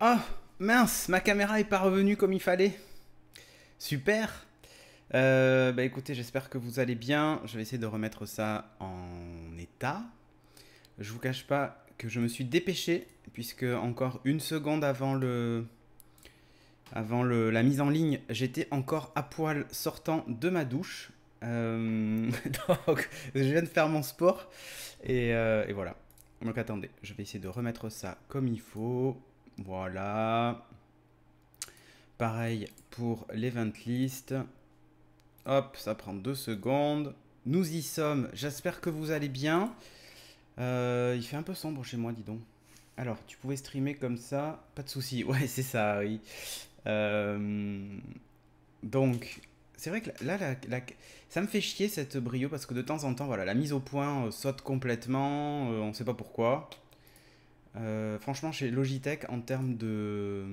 Oh, mince, ma caméra est pas revenue comme il fallait. Super. Bah écoutez, j'espère que vous allez bien. Je vais essayer de remettre ça en état. Je vous cache pas que je me suis dépêché, puisque encore une seconde la mise en ligne, j'étais encore à poil sortant de ma douche. Euh, donc, je viens de faire mon sport. Et voilà. Donc attendez, je vais essayer de remettre ça comme il faut. Voilà. Pareil pour l'event list. Hop, ça prend 2 secondes. Nous y sommes. J'espère que vous allez bien. Il fait un peu sombre chez moi, dis donc. Alors, tu pouvais streamer comme ça, pas de souci. Ouais, c'est ça, oui. Euh, donc, c'est vrai que ça me fait chier cette brio parce que de temps en temps, voilà, la mise au point saute complètement. On ne sait pas pourquoi. Franchement, chez Logitech, en termes de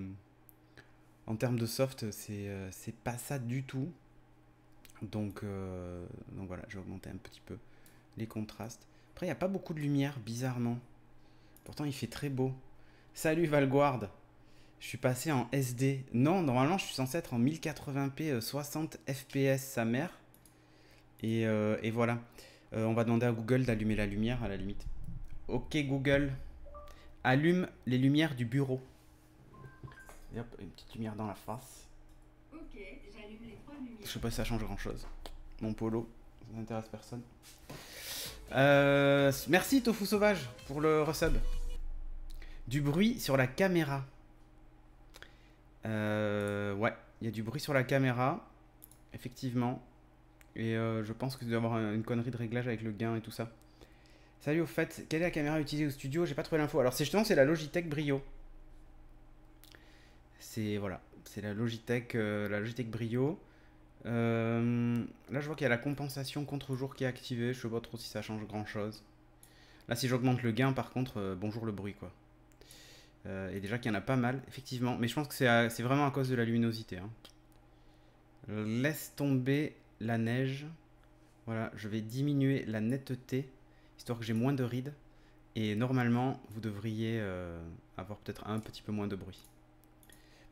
soft, c'est pas ça du tout. Donc voilà, j'ai augmenté un petit peu les contrastes. Après, il n'y a pas beaucoup de lumière, bizarrement. Pourtant, il fait très beau. Salut Valguard, je suis passé en SD. Non, normalement, je suis censé être en 1080p 60 fps, sa mère. Et voilà. On va demander à Google d'allumer la lumière, à la limite. Ok, Google, allume les lumières du bureau. Et hop, une petite lumière dans la face. Ok, j'allume les trois Je lumières. sais pas si ça change grand chose. Mon polo, ça n'intéresse personne. Merci Tofu Sauvage pour le resub. Du bruit sur la caméra. Ouais, il y a du bruit sur la caméra, effectivement. Et je pense que tu dois avoir une connerie de réglage avec le gain et tout ça. Salut, au fait, quelle est la caméra utilisée au studio? J'ai pas trouvé l'info. Alors, c'est la Logitech Brio. Voilà, c'est la Logitech Brio. Là, je vois qu'il y a la compensation contre-jour qui est activée. Je sais pas trop si ça change grand-chose. Là, si j'augmente le gain, par contre, bonjour le bruit, quoi. Et déjà qu'il y en a pas mal, effectivement. Mais je pense que c'est vraiment à cause de la luminosité, hein. Laisse tomber la neige. Voilà, je vais diminuer la netteté, histoire que j'ai moins de rides. Et normalement, vous devriez avoir peut-être un petit peu moins de bruit.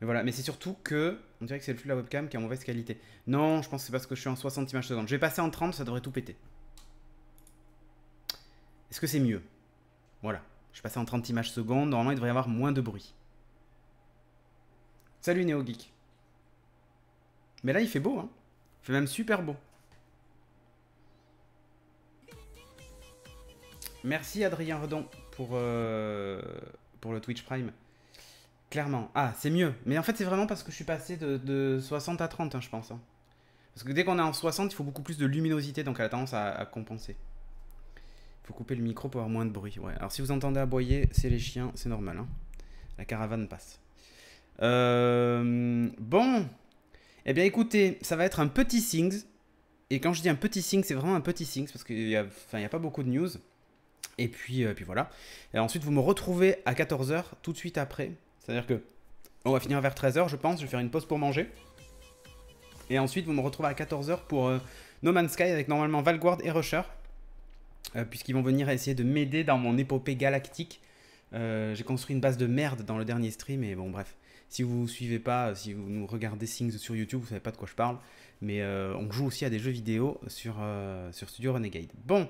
Mais voilà, mais c'est surtout que, on dirait que c'est le flux de la webcam qui est en mauvaise qualité. Non, je pense que c'est parce que je suis en 60 images secondes. Je vais passer en 30, ça devrait tout péter. Est-ce que c'est mieux? Voilà, je suis passé en 30 images secondes, normalement il devrait y avoir moins de bruit. Salut NeoGeek. Mais là il fait beau, hein. Il fait même super beau. Merci Adrien Redon pour le Twitch Prime. Clairement. Ah, c'est mieux. Mais en fait, c'est vraiment parce que je suis passé de 60 à 30, hein, je pense, hein. Parce que dès qu'on est en 60, il faut beaucoup plus de luminosité, donc elle a tendance à compenser. Il faut couper le micro pour avoir moins de bruit. Ouais. Alors si vous entendez aboyer, c'est les chiens, c'est normal, hein. La caravane passe. Bon. Eh bien écoutez, ça va être un petit Things. Et quand je dis un petit Things, c'est vraiment un petit Things, parce qu'il n'y a, a pas beaucoup de news. Et puis voilà. Et ensuite, vous me retrouvez à 14 h tout de suite après. C'est-à-dire que on va finir vers 13 h, je pense. Je vais faire une pause pour manger. Et ensuite, vous me retrouvez à 14 h pour No Man's Sky avec normalement Valguard et Rusher. Puisqu'ils vont venir essayer de m'aider dans mon épopée galactique. J'ai construit une base de merde dans le dernier stream. Et bon, bref. Si vous ne suivez pas, si vous nous regardez Things sur YouTube, vous savez pas de quoi je parle. Mais on joue aussi à des jeux vidéo sur Studio Renegade. Bon.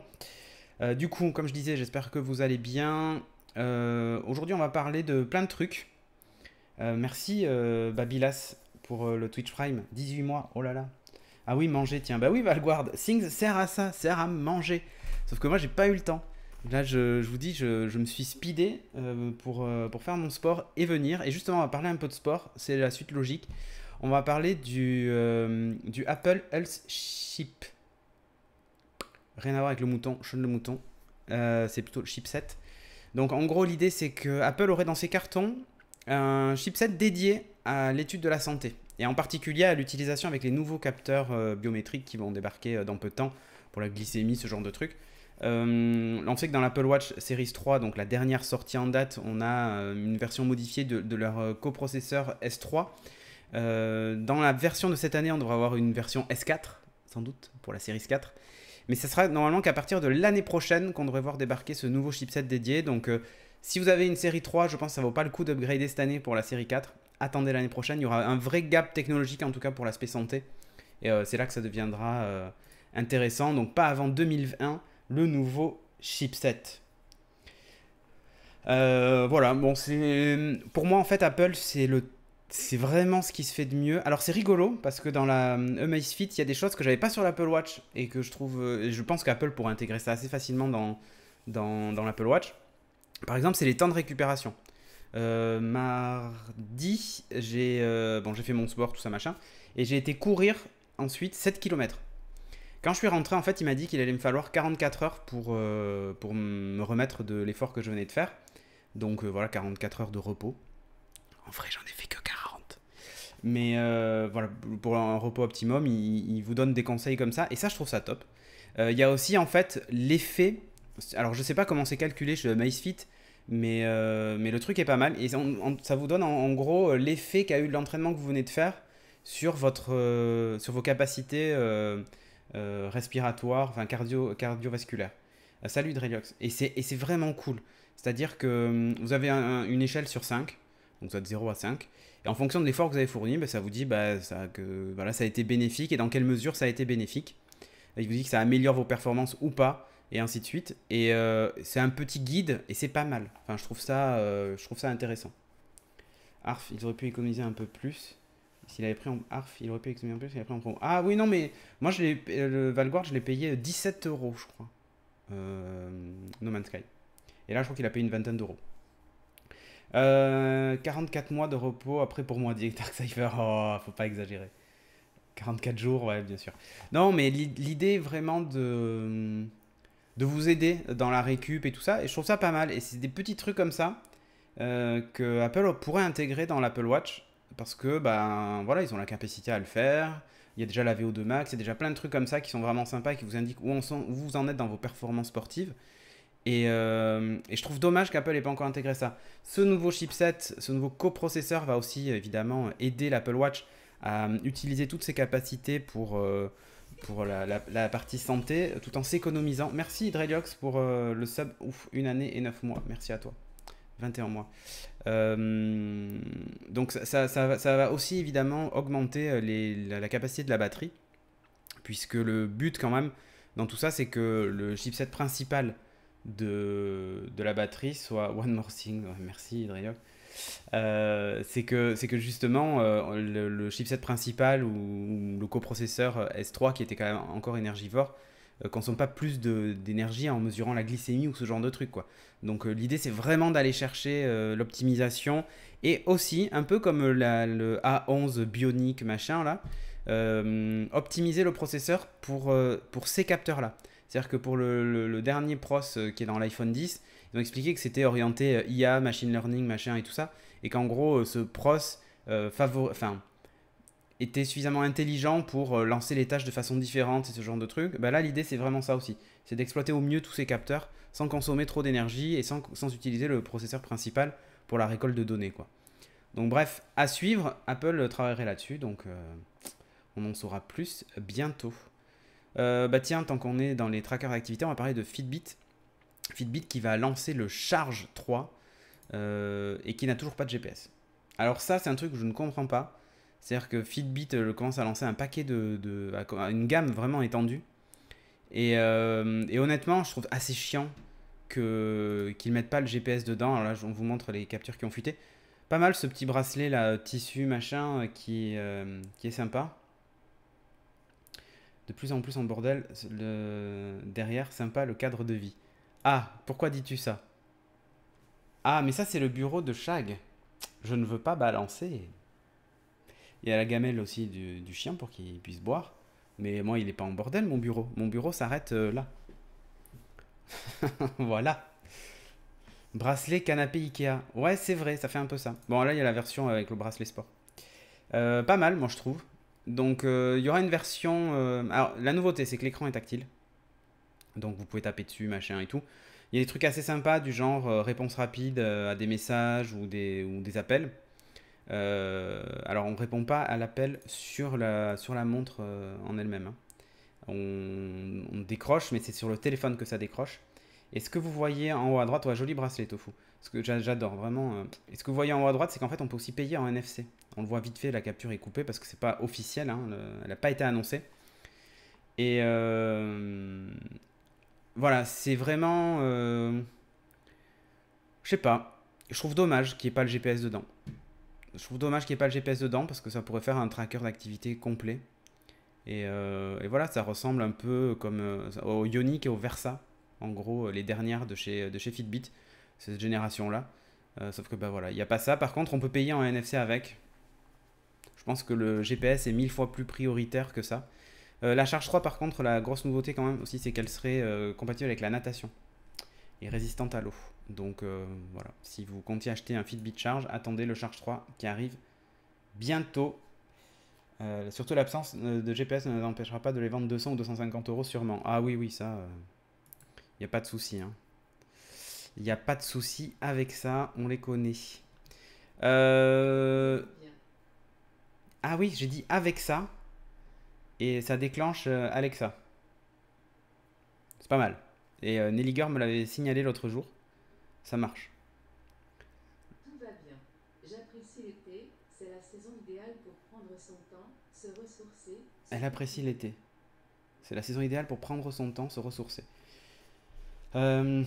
Du coup, comme je disais, j'espère que vous allez bien. Aujourd'hui, on va parler de plein de trucs. Merci Babylas pour le Twitch Prime. 18 mois, oh là là. Ah oui, manger, tiens. Bah oui, Valguard. Things sert à ça, sert à manger. Sauf que moi, j'ai pas eu le temps. Là, je vous dis, je me suis speedé pour faire mon sport et venir. Et justement, on va parler un peu de sport. C'est la suite logique. On va parler du Apple Health Chip. Rien à voir avec le mouton, Sean le mouton. C'est plutôt le chipset. Donc en gros, l'idée c'est que Apple aurait dans ses cartons un chipset dédié à l'étude de la santé. Et en particulier à l'utilisation avec les nouveaux capteurs biométriques qui vont débarquer dans peu de temps pour la glycémie, ce genre de trucs. On sait que dans l'Apple Watch Series 3, donc la dernière sortie en date, on a une version modifiée de leur coprocesseur S3. Dans la version de cette année, on devrait avoir une version S4, sans doute, pour la Series 4. Mais ce sera normalement qu'à partir de l'année prochaine qu'on devrait voir débarquer ce nouveau chipset dédié. Donc si vous avez une série 3, je pense que ça vaut pas le coup d'upgrader cette année pour la série 4. Attendez l'année prochaine, il y aura un vrai gap technologique en tout cas pour l'aspect santé. Et c'est là que ça deviendra intéressant. Donc pas avant 2021, le nouveau chipset. Voilà, bon, pour moi en fait Apple c'est vraiment ce qui se fait de mieux. Alors c'est rigolo parce que dans la Amazfit il y a des choses que j'avais pas sur l'Apple Watch et que je trouve, je pense qu'Apple pourrait intégrer ça assez facilement dans l'Apple Watch. Par exemple, c'est les temps de récupération. Mardi, j'ai fait mon sport, tout ça machin, et j'ai été courir ensuite 7 km. Quand je suis rentré, en fait, il m'a dit qu'il allait me falloir 44 heures pour me remettre de l'effort que je venais de faire. Donc voilà, 44 heures de repos. En vrai, j'en ai fait que 40. Mais voilà, pour un repos optimum, il vous donne des conseils comme ça. Et ça, je trouve ça top. Il y a aussi, en fait, l'effet. Alors, je sais pas comment c'est calculé chez Amazfit, mais le truc est pas mal. Et ça vous donne en gros l'effet qu'a eu l'entraînement que vous venez de faire sur sur vos capacités respiratoires, enfin cardiovasculaires. Salut Dreliox. Et c'est vraiment cool. C'est-à-dire que vous avez une échelle sur 5, donc ça va de 0 à 5. Et en fonction de l'effort que vous avez fourni, bah, ça vous dit que voilà, ça a été bénéfique et dans quelle mesure ça a été bénéfique. Il vous dit que ça améliore vos performances ou pas, et ainsi de suite. Et c'est un petit guide et c'est pas mal. Enfin, je trouve ça intéressant. Arf, ils auraient pu économiser un peu plus. S'il avait pris en Arf, il aurait pu économiser un peu plus s'il avait pris en promo. Ah oui, non, mais moi, le Valguard, je l'ai payé 17 euros, je crois. No Man's Sky. Et là, je crois qu'il a payé une vingtaine d'euros. 44 mois de repos après pour moi, dit Darkcypher. Oh, faut pas exagérer. 44 jours, ouais, bien sûr. Non, mais l'idée vraiment de vous aider dans la récup et tout ça, et je trouve ça pas mal. Et c'est des petits trucs comme ça que Apple pourrait intégrer dans l'Apple Watch parce que, ben voilà, ils ont la capacité à le faire. Il y a déjà la VO2 Max, il y a déjà plein de trucs comme ça qui sont vraiment sympas et qui vous indiquent où vous en êtes dans vos performances sportives. Et je trouve dommage qu'Apple n'ait pas encore intégré ça. Ce nouveau chipset, ce nouveau coprocesseur va aussi évidemment aider l'Apple Watch à utiliser toutes ses capacités pour la partie santé tout en s'économisant. Merci Hydreliox pour le sub. Ouf, 1 année et 9 mois. Merci à toi. 21 mois. Donc ça va aussi évidemment augmenter la capacité de la batterie. Puisque le but quand même dans tout ça, c'est que le chipset principal de la batterie soit One More Thing. Ouais, merci Hydreliox. C'est que justement le chipset principal ou le coprocesseur S3 qui était quand même encore énergivore consomme pas plus d'énergie en mesurant la glycémie ou ce genre de truc quoi. Donc l'idée c'est vraiment d'aller chercher l'optimisation et aussi un peu comme le A11 Bionic machin là, optimiser le processeur pour ces capteurs là. C'est-à-dire que pour le dernier pros qui est dans l'iPhone 10, ils ont expliqué que c'était orienté IA, machine learning, machin et tout ça. Et qu'en gros, ce pros était suffisamment intelligent pour lancer les tâches de façon différente et ce genre de trucs. Bah là, l'idée, c'est vraiment ça aussi. C'est d'exploiter au mieux tous ces capteurs sans consommer trop d'énergie et sans utiliser le processeur principal pour la récolte de données, quoi. Donc bref, à suivre. Apple travaillerait là-dessus. Donc on en saura plus bientôt. Bah tiens, tant qu'on est dans les trackers d'activité, on va parler de Fitbit. Fitbit qui va lancer le Charge 3 et qui n'a toujours pas de GPS. Alors ça, c'est un truc que je ne comprends pas. C'est-à-dire que Fitbit commence à lancer un paquet une gamme vraiment étendue. Et honnêtement, je trouve assez chiant qu'ils ne mettent pas le GPS dedans. Alors là, on vous montre les captures qui ont fuité. Pas mal ce petit bracelet là, tissu machin qui est sympa. De plus en plus en bordel, derrière, sympa le cadre de vie. Ah, pourquoi dis-tu ça? Ah, mais ça, c'est le bureau de Shag. Je ne veux pas balancer. Il y a la gamelle aussi du chien pour qu'il puisse boire. Mais moi, il n'est pas en bordel, mon bureau. Mon bureau s'arrête là. Voilà. Bracelet canapé Ikea. Ouais, c'est vrai, ça fait un peu ça. Bon, là, il y a la version avec le bracelet sport. Pas mal, moi, je trouve. Donc, il y aura une version... alors, la nouveauté, c'est que l'écran est tactile. Donc, vous pouvez taper dessus, machin et tout. Il y a des trucs assez sympas du genre réponse rapide à des messages ou des appels. Alors, on ne répond pas à l'appel sur la montre en elle-même. Hein. on décroche, mais c'est sur le téléphone que ça décroche. Et ce que vous voyez en haut à droite, ouais, joli bracelet Tofu. Ce que j'adore vraiment. Et ce que vous voyez en haut à droite, c'est qu'en fait, on peut aussi payer en NFC. On le voit vite fait, la capture est coupée parce que c'est pas officiel, hein, elle n'a pas été annoncée. Et voilà, c'est vraiment. Je sais pas. Je trouve dommage qu'il n'y ait pas le GPS dedans. Je trouve dommage qu'il n'y ait pas le GPS dedans parce que ça pourrait faire un tracker d'activité complet. Et voilà, ça ressemble un peu comme au Ioniq et au Versa. En gros, les dernières de chez Fitbit, cette génération-là. Sauf que bah voilà, il n'y a pas ça. Par contre, on peut payer en NFC avec. Je pense que le GPS est 1000 fois plus prioritaire que ça. La charge 3, par contre, la grosse nouveauté quand même aussi, c'est qu'elle serait compatible avec la natation et résistante à l'eau. Donc voilà, si vous comptiez acheter un Fitbit Charge, attendez le Charge 3 qui arrive bientôt. Surtout l'absence de GPS ne nous empêchera pas de les vendre 200 ou 250 euros sûrement. Ah oui, oui, ça, il n'y a pas de souci. Hein. Il n'y a pas de souci avec ça, on les connaît. Ah oui, j'ai dit avec ça, et ça déclenche Alexa. C'est pas mal. Et Nelliger me l'avait signalé l'autre jour. Ça marche. Tout va bien. J'apprécie l'été, c'est la saison idéale pour prendre son temps, se ressourcer. Elle apprécie l'été. C'est la saison idéale pour prendre son temps, se ressourcer. Euh,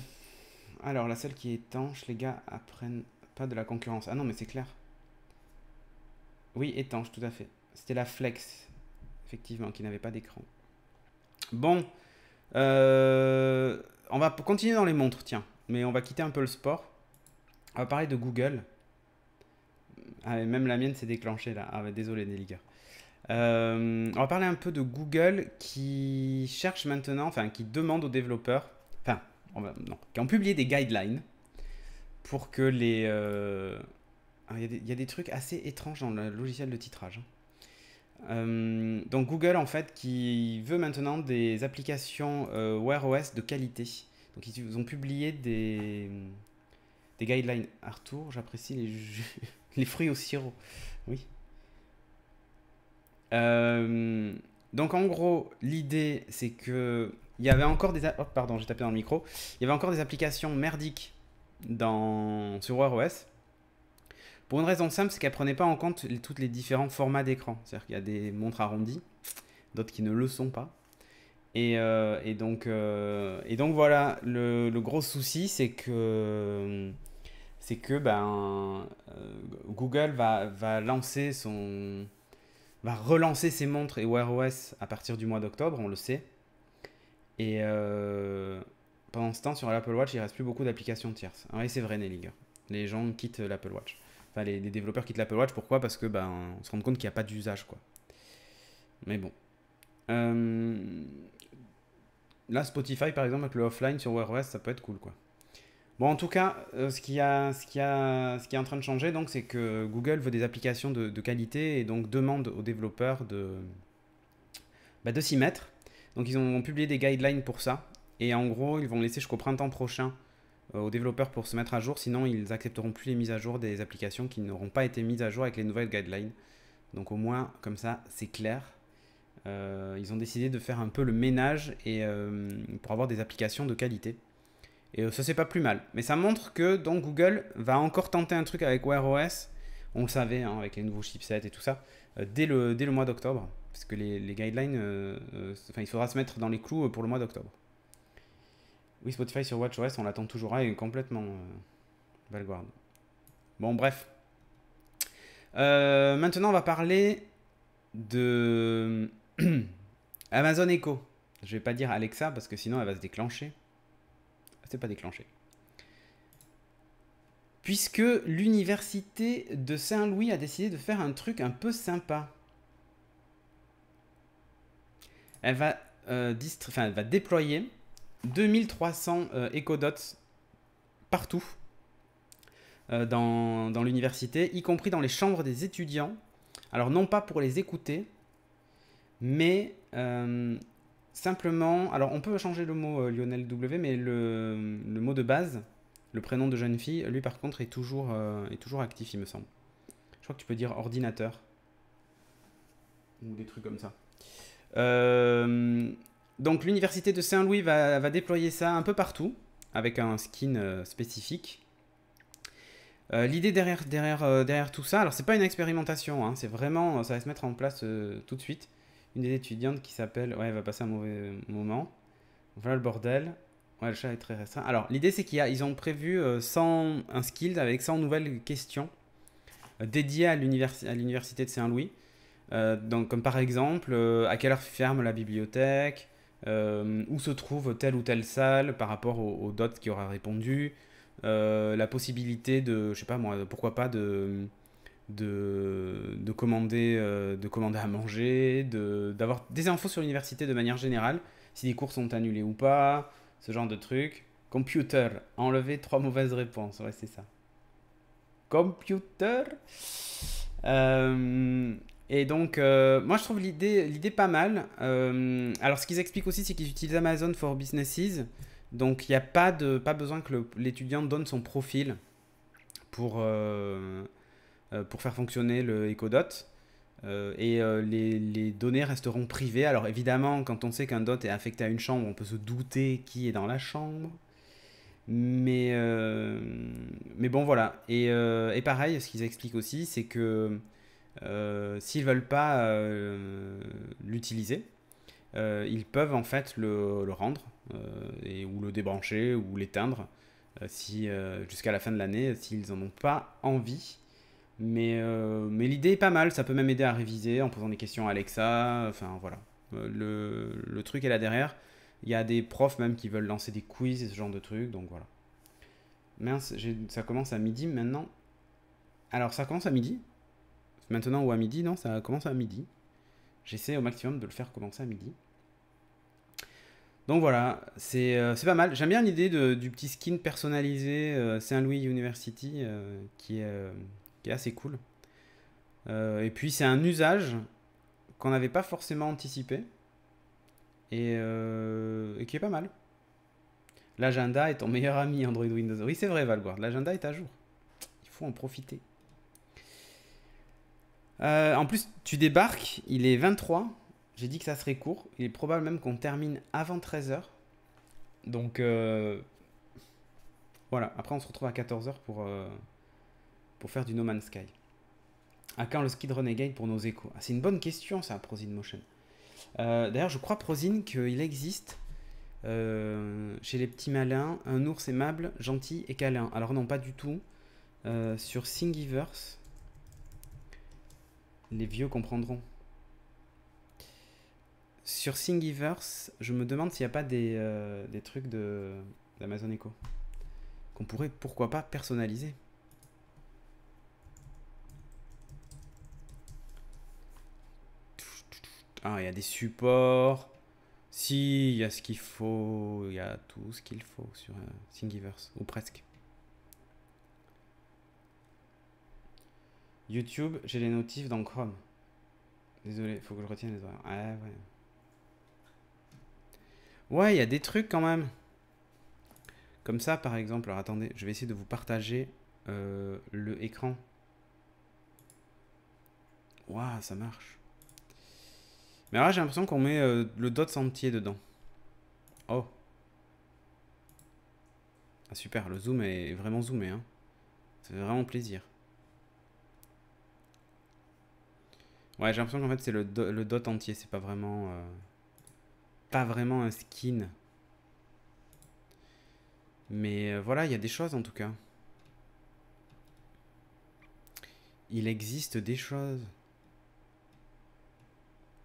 alors, la seule qui est étanche, les gars apprennent pas de la concurrence. Ah non, mais c'est clair. Oui, étanche, tout à fait. C'était la Flex, effectivement, qui n'avait pas d'écran. Bon, on va continuer dans les montres, tiens. Mais on va quitter un peu le sport. On va parler de Google. Ah, et même la mienne s'est déclenchée là. Ah, ouais, désolé, Nelliger. On va parler un peu de Google qui cherche maintenant, enfin qui demande aux développeurs, enfin, non, qui ont publié des guidelines pour que les. Il y a des trucs assez étranges dans le logiciel de titrage. Donc Google en fait qui veut maintenant des applications Wear OS de qualité. Donc ils ont publié des guidelines. Arthur, j'apprécie les fruits au sirop. Oui. Donc en gros, l'idée c'est que il y avait encore des oh, pardon, j'ai tapé dans le micro. Il y avait encore des applications merdiques sur Wear OS. Pour une raison simple, c'est qu'elle ne prenait pas en compte tous les différents formats d'écran. C'est-à-dire qu'il y a des montres arrondies, d'autres qui ne le sont pas. Et donc voilà, le gros souci, c'est que Google va relancer ses montres et Wear OS à partir du mois d'octobre, on le sait. Et pendant ce temps, sur l'Apple Watch, il ne reste plus beaucoup d'applications tierces. Et c'est vrai, Nelliger. Les gens quittent l'Apple Watch. Enfin, les développeurs quittent l'Apple Watch. Pourquoi? Parce que on se rend compte qu'il n'y a pas d'usage, quoi. Mais bon. Là, Spotify, par exemple, avec le offline sur Wear OS, ça peut être cool, quoi. Bon, en tout cas, ce qui est en train de changer, donc, c'est que Google veut des applications de qualité et donc demande aux développeurs de s'y mettre. Donc, ils ont publié des guidelines pour ça. Et en gros, ils vont laisser jusqu'au printemps prochain aux développeurs pour se mettre à jour. Sinon, ils n'accepteront plus les mises à jour des applications qui n'auront pas été mises à jour avec les nouvelles guidelines. Donc, au moins, comme ça, c'est clair. Ils ont décidé de faire un peu le ménage pour avoir des applications de qualité. Et ça, c'est pas plus mal. Mais ça montre que donc, Google va encore tenter un truc avec Wear OS. On le savait, hein, avec les nouveaux chipsets et tout ça, dès le mois d'octobre. Parce que les guidelines, il faudra se mettre dans les clous pour le mois d'octobre. Oui, Spotify sur WatchOS, on l'attend toujours. Ah, complètement Valguard. Bon, bref. Maintenant, on va parler de Amazon Echo. Je vais pas dire Alexa parce que sinon elle va se déclencher. C'est pas déclenché. Puisque l'université de Saint-Louis a décidé de faire un truc un peu sympa. Elle va, elle va déployer 2300 Echo Dots partout dans l'université, y compris dans les chambres des étudiants. Alors non pas pour les écouter, mais simplement... Alors on peut changer le mot Lionel W, mais le mot de base, le prénom de jeune fille, lui par contre est toujours actif, il me semble. Je crois que tu peux dire ordinateur. Ou des trucs comme ça. Euh, donc l'université de Saint-Louis va déployer ça un peu partout, avec un skin spécifique. L'idée derrière tout ça, alors c'est pas une expérimentation, hein, c'est vraiment, ça va se mettre en place tout de suite. Une des étudiantes qui s'appelle, ouais, elle va passer un mauvais moment. Voilà le bordel. Ouais, le chat est très restreint. Alors l'idée c'est ils ont prévu 100, un skill avec 100 nouvelles questions dédiées à l'université de Saint-Louis. Donc, comme par exemple, à quelle heure ferme la bibliothèque, où se trouve telle ou telle salle par rapport au dots qui aura répondu, la possibilité de, je sais pas moi, pourquoi pas de commander à manger, d'avoir des infos sur l'université de manière générale, si les cours sont annulés ou pas, ce genre de trucs. Computer, enlever 3 mauvaises réponses, ouais c'est ça. Computer. Euh, et donc, moi je trouve l'idée pas mal. Alors, ce qu'ils expliquent aussi, c'est qu'ils utilisent Amazon for Businesses. Donc, il n'y a pas besoin que l'étudiant donne son profil pour faire fonctionner le EcoDot. Les données resteront privées. Alors, évidemment, quand on sait qu'un dot est affecté à une chambre, on peut se douter qui est dans la chambre. Mais, euh, mais bon, voilà. Et pareil, ce qu'ils expliquent aussi, c'est que s'ils veulent pas l'utiliser, ils peuvent en fait le rendre ou le débrancher ou l'éteindre si, jusqu'à la fin de l'année s'ils en ont pas envie. Mais l'idée est pas mal, ça peut même aider à réviser en posant des questions à Alexa. Enfin voilà. Le truc est là derrière. Il y a des profs même qui veulent lancer des quiz et ce genre de trucs, donc voilà. Mince, ça commence à midi maintenant. Alors ça commence à midi. Maintenant ou à midi, non, ça commence à midi. J'essaie au maximum de le faire commencer à midi. Donc voilà, c'est pas mal. J'aime bien l'idée du petit skin personnalisé Saint-Louis University qui est assez cool. Et puis c'est un usage qu'on n'avait pas forcément anticipé et qui est pas mal. L'agenda est ton meilleur ami Android Windows. Oui, c'est vrai, Valguard. L'agenda est à jour. Il faut en profiter. En plus, tu débarques, il est 23. J'ai dit que ça serait court. Il est probable même qu'on termine avant 13 h. Donc voilà. Après, on se retrouve à 14 h pour faire du No Man's Sky. À quand le Skid Renegade pour nos échos? Ah, c'est une bonne question, ça, Prozin Motion. D'ailleurs, je crois, Prozin, qu'il existe chez les petits malins un ours aimable, gentil et câlin. Alors, non, pas du tout. Sur Thingiverse, les vieux comprendront. Sur Thingiverse, je me demande s'il n'y a pas des trucs d'Amazon Echo qu'on pourrait, pourquoi pas, personnaliser. Ah, il y a des supports. Si, il y a ce qu'il faut. Il y a tout ce qu'il faut sur Thingiverse, ou presque. YouTube, j'ai les notifs dans Chrome. Désolé, faut que je retienne les horaires. Ah, ouais. Ouais, il y a des trucs quand même. Comme ça, par exemple. Alors attendez, je vais essayer de vous partager le écran. Waouh, ça marche. Mais alors là, j'ai l'impression qu'on met le dots entier dedans. Oh. Ah, super, le zoom est vraiment zoomé. Hein. Ça fait vraiment plaisir. Ouais, j'ai l'impression qu'en fait, c'est le dot entier. C'est pas vraiment un skin. Mais voilà, il y a des choses en tout cas. Il existe des choses.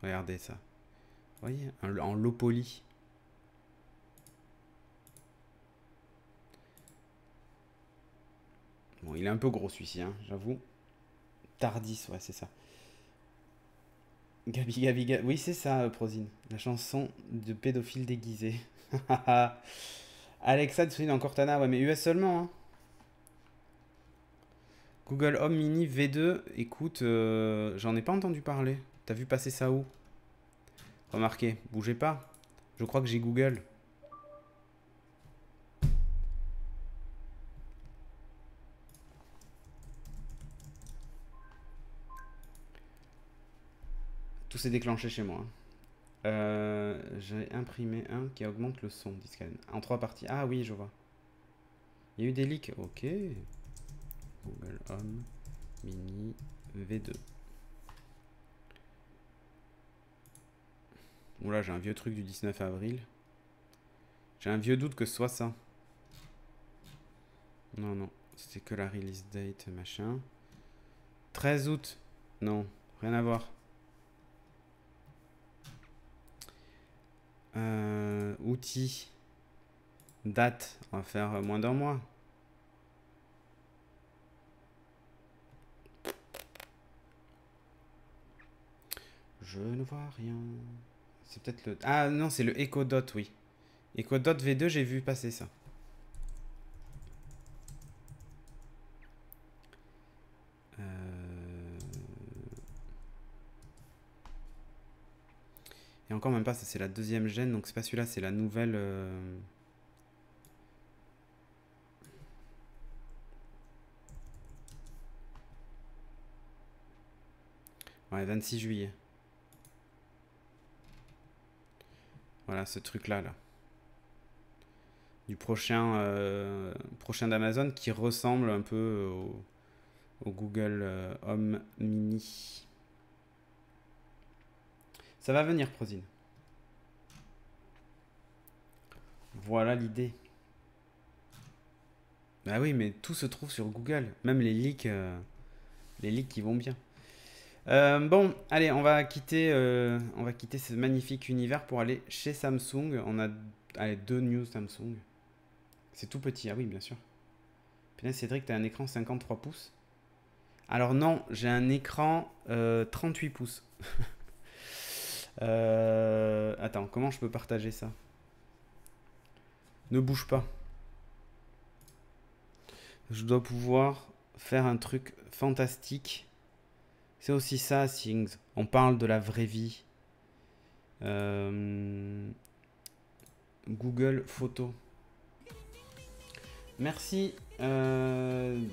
Regardez ça. Vous voyez, en low poly. Bon, il est un peu gros celui-ci, hein, j'avoue. Tardis, ouais, c'est ça. Gabi, Gabi, Gabi. Oui, c'est ça, Prozine. La chanson de pédophile déguisé. Alexa disponible en Cortana, ouais, mais US seulement, hein. Google Home Mini V2, écoute, j'en ai pas entendu parler. T'as vu passer ça où? Remarquez, bougez pas. Je crois que j'ai Google. Tout s'est déclenché chez moi. J'ai imprimé un qui augmente le son, Discalen. En 3 parties. Ah oui, je vois. Il y a eu des leaks. Ok. Google Home Mini V2. Oula, j'ai un vieux truc du 19 avril. J'ai un vieux doute que ce soit ça. Non, non. C'était que la release date, machin. 13 août. Non, rien à voir. Outils. Date. On va faire moins d'un mois. Je ne vois rien. C'est peut-être le... Ah non, c'est le Echo Dot, oui. Echo Dot V2, j'ai vu passer ça. Et encore même pas, ça c'est la deuxième gêne, donc c'est pas celui-là, c'est la nouvelle... Ouais, 26 juillet. Voilà, ce truc-là, là. Du prochain d'Amazon qui ressemble un peu au Google Home Mini. Ça va venir, Prozine. Voilà l'idée. Bah oui, mais tout se trouve sur Google. Même les leaks qui vont bien. Bon, allez, on va quitter ce magnifique univers pour aller chez Samsung. On a allez, 2 news Samsung. C'est tout petit, ah oui, bien sûr. Putain, Cédric, t'as un écran 53 pouces? Alors non, j'ai un écran 38 pouces. Attends, comment je peux partager ça? Ne bouge pas. Je dois pouvoir faire un truc fantastique. C'est aussi ça, Things. On parle de la vraie vie. Google Photos. Merci Del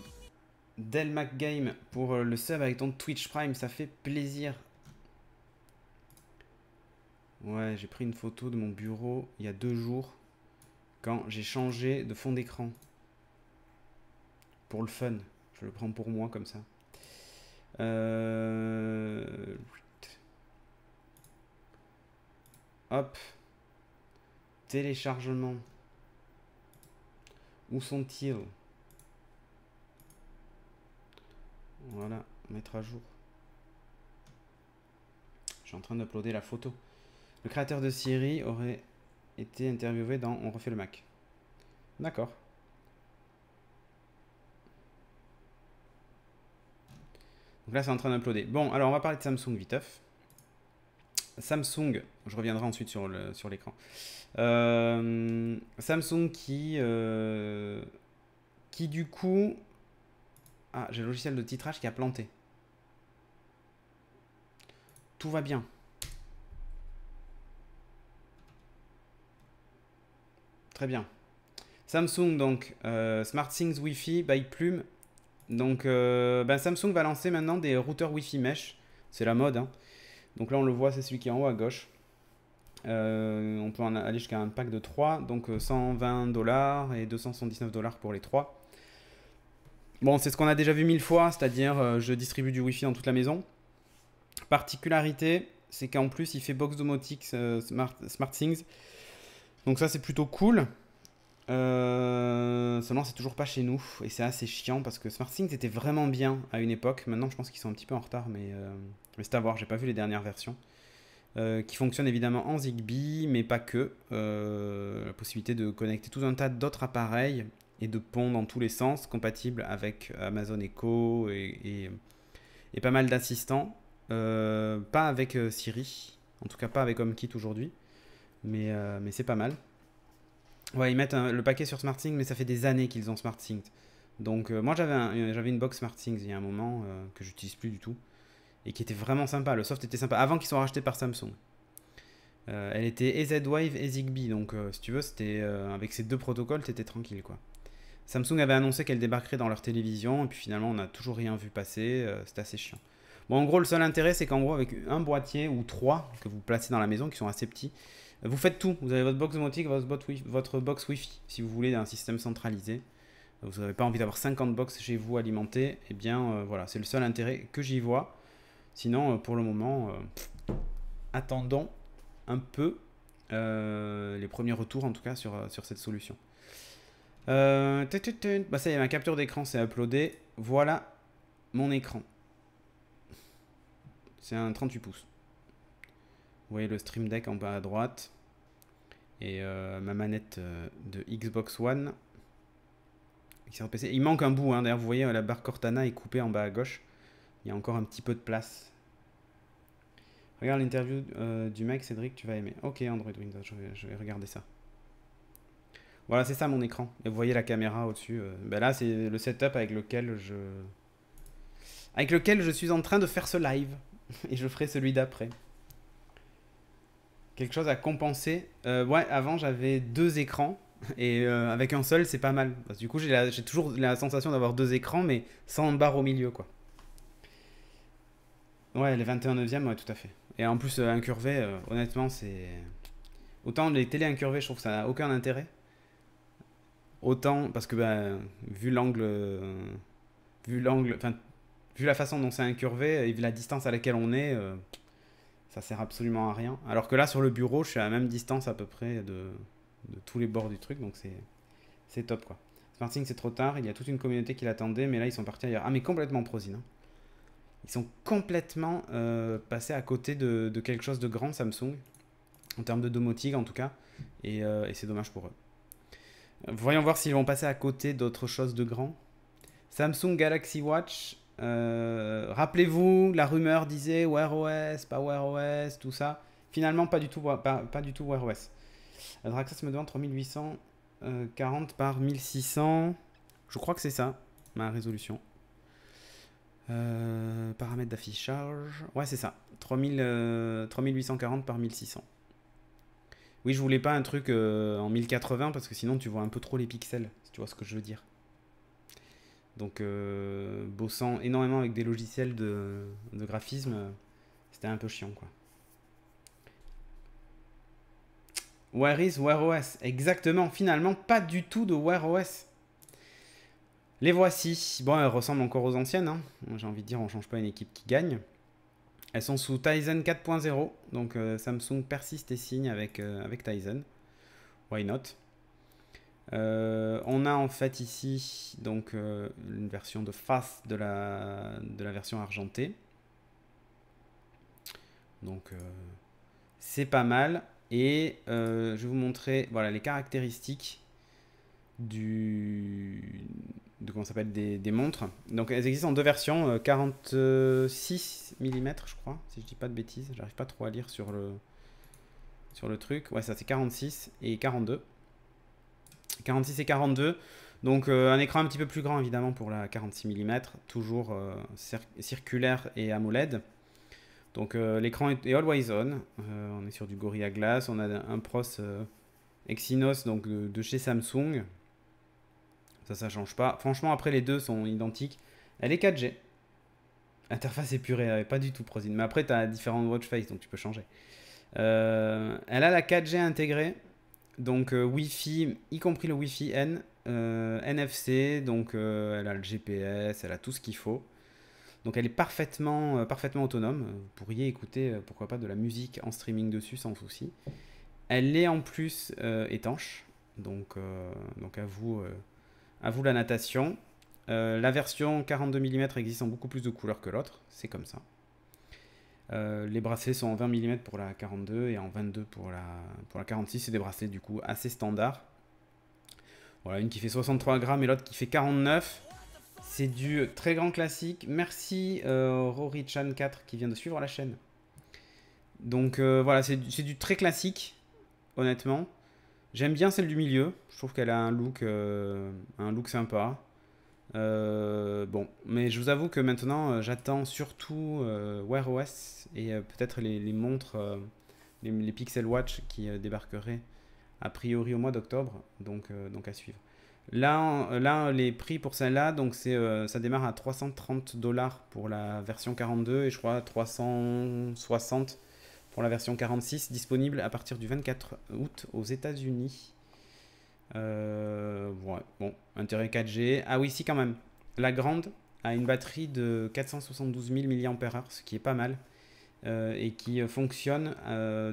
McGame pour le sub avec ton Twitch Prime. Ça fait plaisir. Ouais, j'ai pris une photo de mon bureau il y a 2 jours quand j'ai changé de fond d'écran. Pour le fun. Je le prends pour moi comme ça. Hop. Téléchargement. Où sont-ils? Voilà, mettre à jour. Je suis en train d'uploader la photo. Le créateur de Siri aurait été interviewé dans On refait le Mac. D'accord. Donc là, c'est en train d'uploader. Bon, alors on va parler de Samsung viteuf. Samsung, je reviendrai ensuite sur l'écran. Samsung qui du coup... Ah, j'ai le logiciel de titrage qui a planté. Tout va bien. Très bien. Samsung, donc, SmartThings Wi-Fi by Plume. Donc, Samsung va lancer maintenant des routeurs Wi-Fi mesh. C'est la mode, hein. Donc là, on le voit, c'est celui qui est en haut à gauche. On peut en aller jusqu'à un pack de 3. Donc, $120 et $279 pour les 3. Bon, c'est ce qu'on a déjà vu 1000 fois, c'est-à-dire je distribue du Wi-Fi dans toute la maison. Particularité, c'est qu'en plus, il fait box domotique SmartThings. Donc ça, c'est plutôt cool. Seulement, c'est toujours pas chez nous. Et c'est assez chiant parce que SmartThings était vraiment bien à une époque. Maintenant, je pense qu'ils sont un petit peu en retard, mais c'est à voir. J'ai pas vu les dernières versions. Qui fonctionnent évidemment en Zigbee, mais pas que. La possibilité de connecter tout un tas d'autres appareils et de ponts dans tous les sens, compatibles avec Amazon Echo et pas mal d'assistants. Pas avec Siri, en tout cas pas avec HomeKit aujourd'hui, mais c'est pas mal. Ouais, ils mettent le paquet sur SmartThings, mais ça fait des années qu'ils ont SmartThings. Donc moi j'avais une box SmartThings il y a un moment que j'utilise plus du tout et qui était vraiment sympa. Le soft était sympa avant qu'ils soient rachetés par Samsung. Elle était et Z-Wave et Zigbee, donc si tu veux, c'était avec ces 2 protocoles, t'étais tranquille quoi. Samsung avait annoncé qu'elle débarquerait dans leur télévision et puis finalement on n'a toujours rien vu passer. C'était assez chiant. Bon, en gros, le seul intérêt, c'est qu'en gros, avec un boîtier ou trois que vous placez dans la maison, qui sont assez petits, vous faites tout. Vous avez votre box domotique, votre box Wi-Fi. Si vous voulez un système centralisé, vous n'avez pas envie d'avoir 50 box chez vous alimentées, eh bien, voilà, c'est le seul intérêt que j'y vois. Sinon, pour le moment, attendons un peu les premiers retours, en tout cas, sur cette solution. Bah ça y est, ma capture d'écran s'est uploadée. Voilà mon écran. C'est un 38 pouces. Vous voyez le Stream Deck en bas à droite. Et ma manette de Xbox One. Il manque un bout, hein. D'ailleurs, vous voyez, la barre Cortana est coupée en bas à gauche. Il y a encore un petit peu de place. Regarde l'interview du mec, Cédric, tu vas aimer. Ok, Android Windows, je vais regarder ça. Voilà, c'est ça mon écran. Et vous voyez la caméra au-dessus. Ben là, c'est le setup avec lequel je suis en train de faire ce live. Et je ferai celui d'après. Quelque chose à compenser. Ouais, avant, j'avais 2 écrans. Et avec un seul, c'est pas mal. Parce que du coup, j'ai toujours la sensation d'avoir 2 écrans, mais sans barre au milieu, quoi. Ouais, les 21/9, ouais, tout à fait. Et en plus, incurvé, honnêtement, c'est... Autant les télés incurvées, je trouve que ça n'a aucun intérêt. Autant, parce que bah, vu l'angle, enfin, vu la façon dont c'est incurvé et vu la distance à laquelle on est, ça sert absolument à rien. Alors que là, sur le bureau, je suis à la même distance à peu près de tous les bords du truc, donc c'est top, quoi. SmartThings, c'est trop tard, il y a toute une communauté qui l'attendait, mais là, ils sont partis ailleurs. Ah, mais complètement prosine, hein. Ils sont complètement passés à côté de quelque chose de grand, Samsung, en termes de domotique en tout cas, et c'est dommage pour eux. Voyons voir s'ils vont passer à côté d'autre chose de grand. Samsung Galaxy Watch, rappelez-vous, la rumeur disait Wear OS, pas Wear OS, tout ça. Finalement, pas du tout Wear OS. Draxas me demande 3840 par 1600. Je crois que c'est ça, ma résolution. Paramètres d'affichage. Ouais, c'est ça. 3840 par 1600. Oui, je voulais pas un truc en 1080 parce que sinon tu vois un peu trop les pixels, si tu vois ce que je veux dire. Donc, bossant énormément avec des logiciels de graphisme, c'était un peu chiant, quoi. Where is Wear OS? Exactement, finalement, pas du tout de Wear OS. Les voici. Bon, elles ressemblent encore aux anciennes, hein. J'ai envie de dire, on change pas une équipe qui gagne. Elles sont sous Tizen 4.0, donc Samsung persiste et signe avec Tizen. Why not? On a en fait ici donc une version de face de la version argentée. Donc c'est pas mal. Et je vais vous montrer voilà, les caractéristiques comment ça s'appelle des montres. Donc elles existent en 2 versions, 46 mm je crois, si je dis pas de bêtises. J'arrive pas trop à lire sur le truc. Ouais, ça c'est 46 et 42. 46 et 42. Donc un écran un petit peu plus grand évidemment pour la 46 mm, toujours circulaire et AMOLED. Donc l'écran est always on. On est sur du Gorilla Glass. On a un pros Exynos donc de chez Samsung. Ça change pas. Franchement, après les deux sont identiques. Elle est 4G. Interface épurée, pas du tout prosine. Mais après, tu as différents watch face, donc tu peux changer. Elle a la 4G intégrée. Donc Wi-Fi, y compris le Wi-Fi N. NFC, donc elle a le GPS, elle a tout ce qu'il faut. Donc elle est parfaitement autonome. Vous pourriez écouter, pourquoi pas, de la musique en streaming dessus sans souci. Elle est en plus étanche. Donc à vous la natation. La version 42 mm existe en beaucoup plus de couleurs que l'autre. C'est comme ça. Les bracelets sont en 20 mm pour la 42 et en 22 pour la 46. C'est des bracelets du coup assez standards. Voilà, une qui fait 63 grammes et l'autre qui fait 49. C'est du très grand classique. Merci Rory-chan4 qui vient de suivre la chaîne. Donc voilà, c'est du très classique, honnêtement. J'aime bien celle du milieu. Je trouve qu'elle a un look sympa. Bon, mais je vous avoue que maintenant, j'attends surtout Wear OS et peut-être les montres, les Pixel Watch qui débarqueraient a priori au mois d'octobre. Donc à suivre. Là, les prix pour celle-là, donc ça démarre à 330 $ pour la version 42 et je crois 360 pour la version 46, disponible à partir du 24 août aux États-Unis. Ouais, bon, intérêt 4G. Ah oui, si, quand même. La grande a une batterie de 472 000 mAh, ce qui est pas mal, et qui fonctionne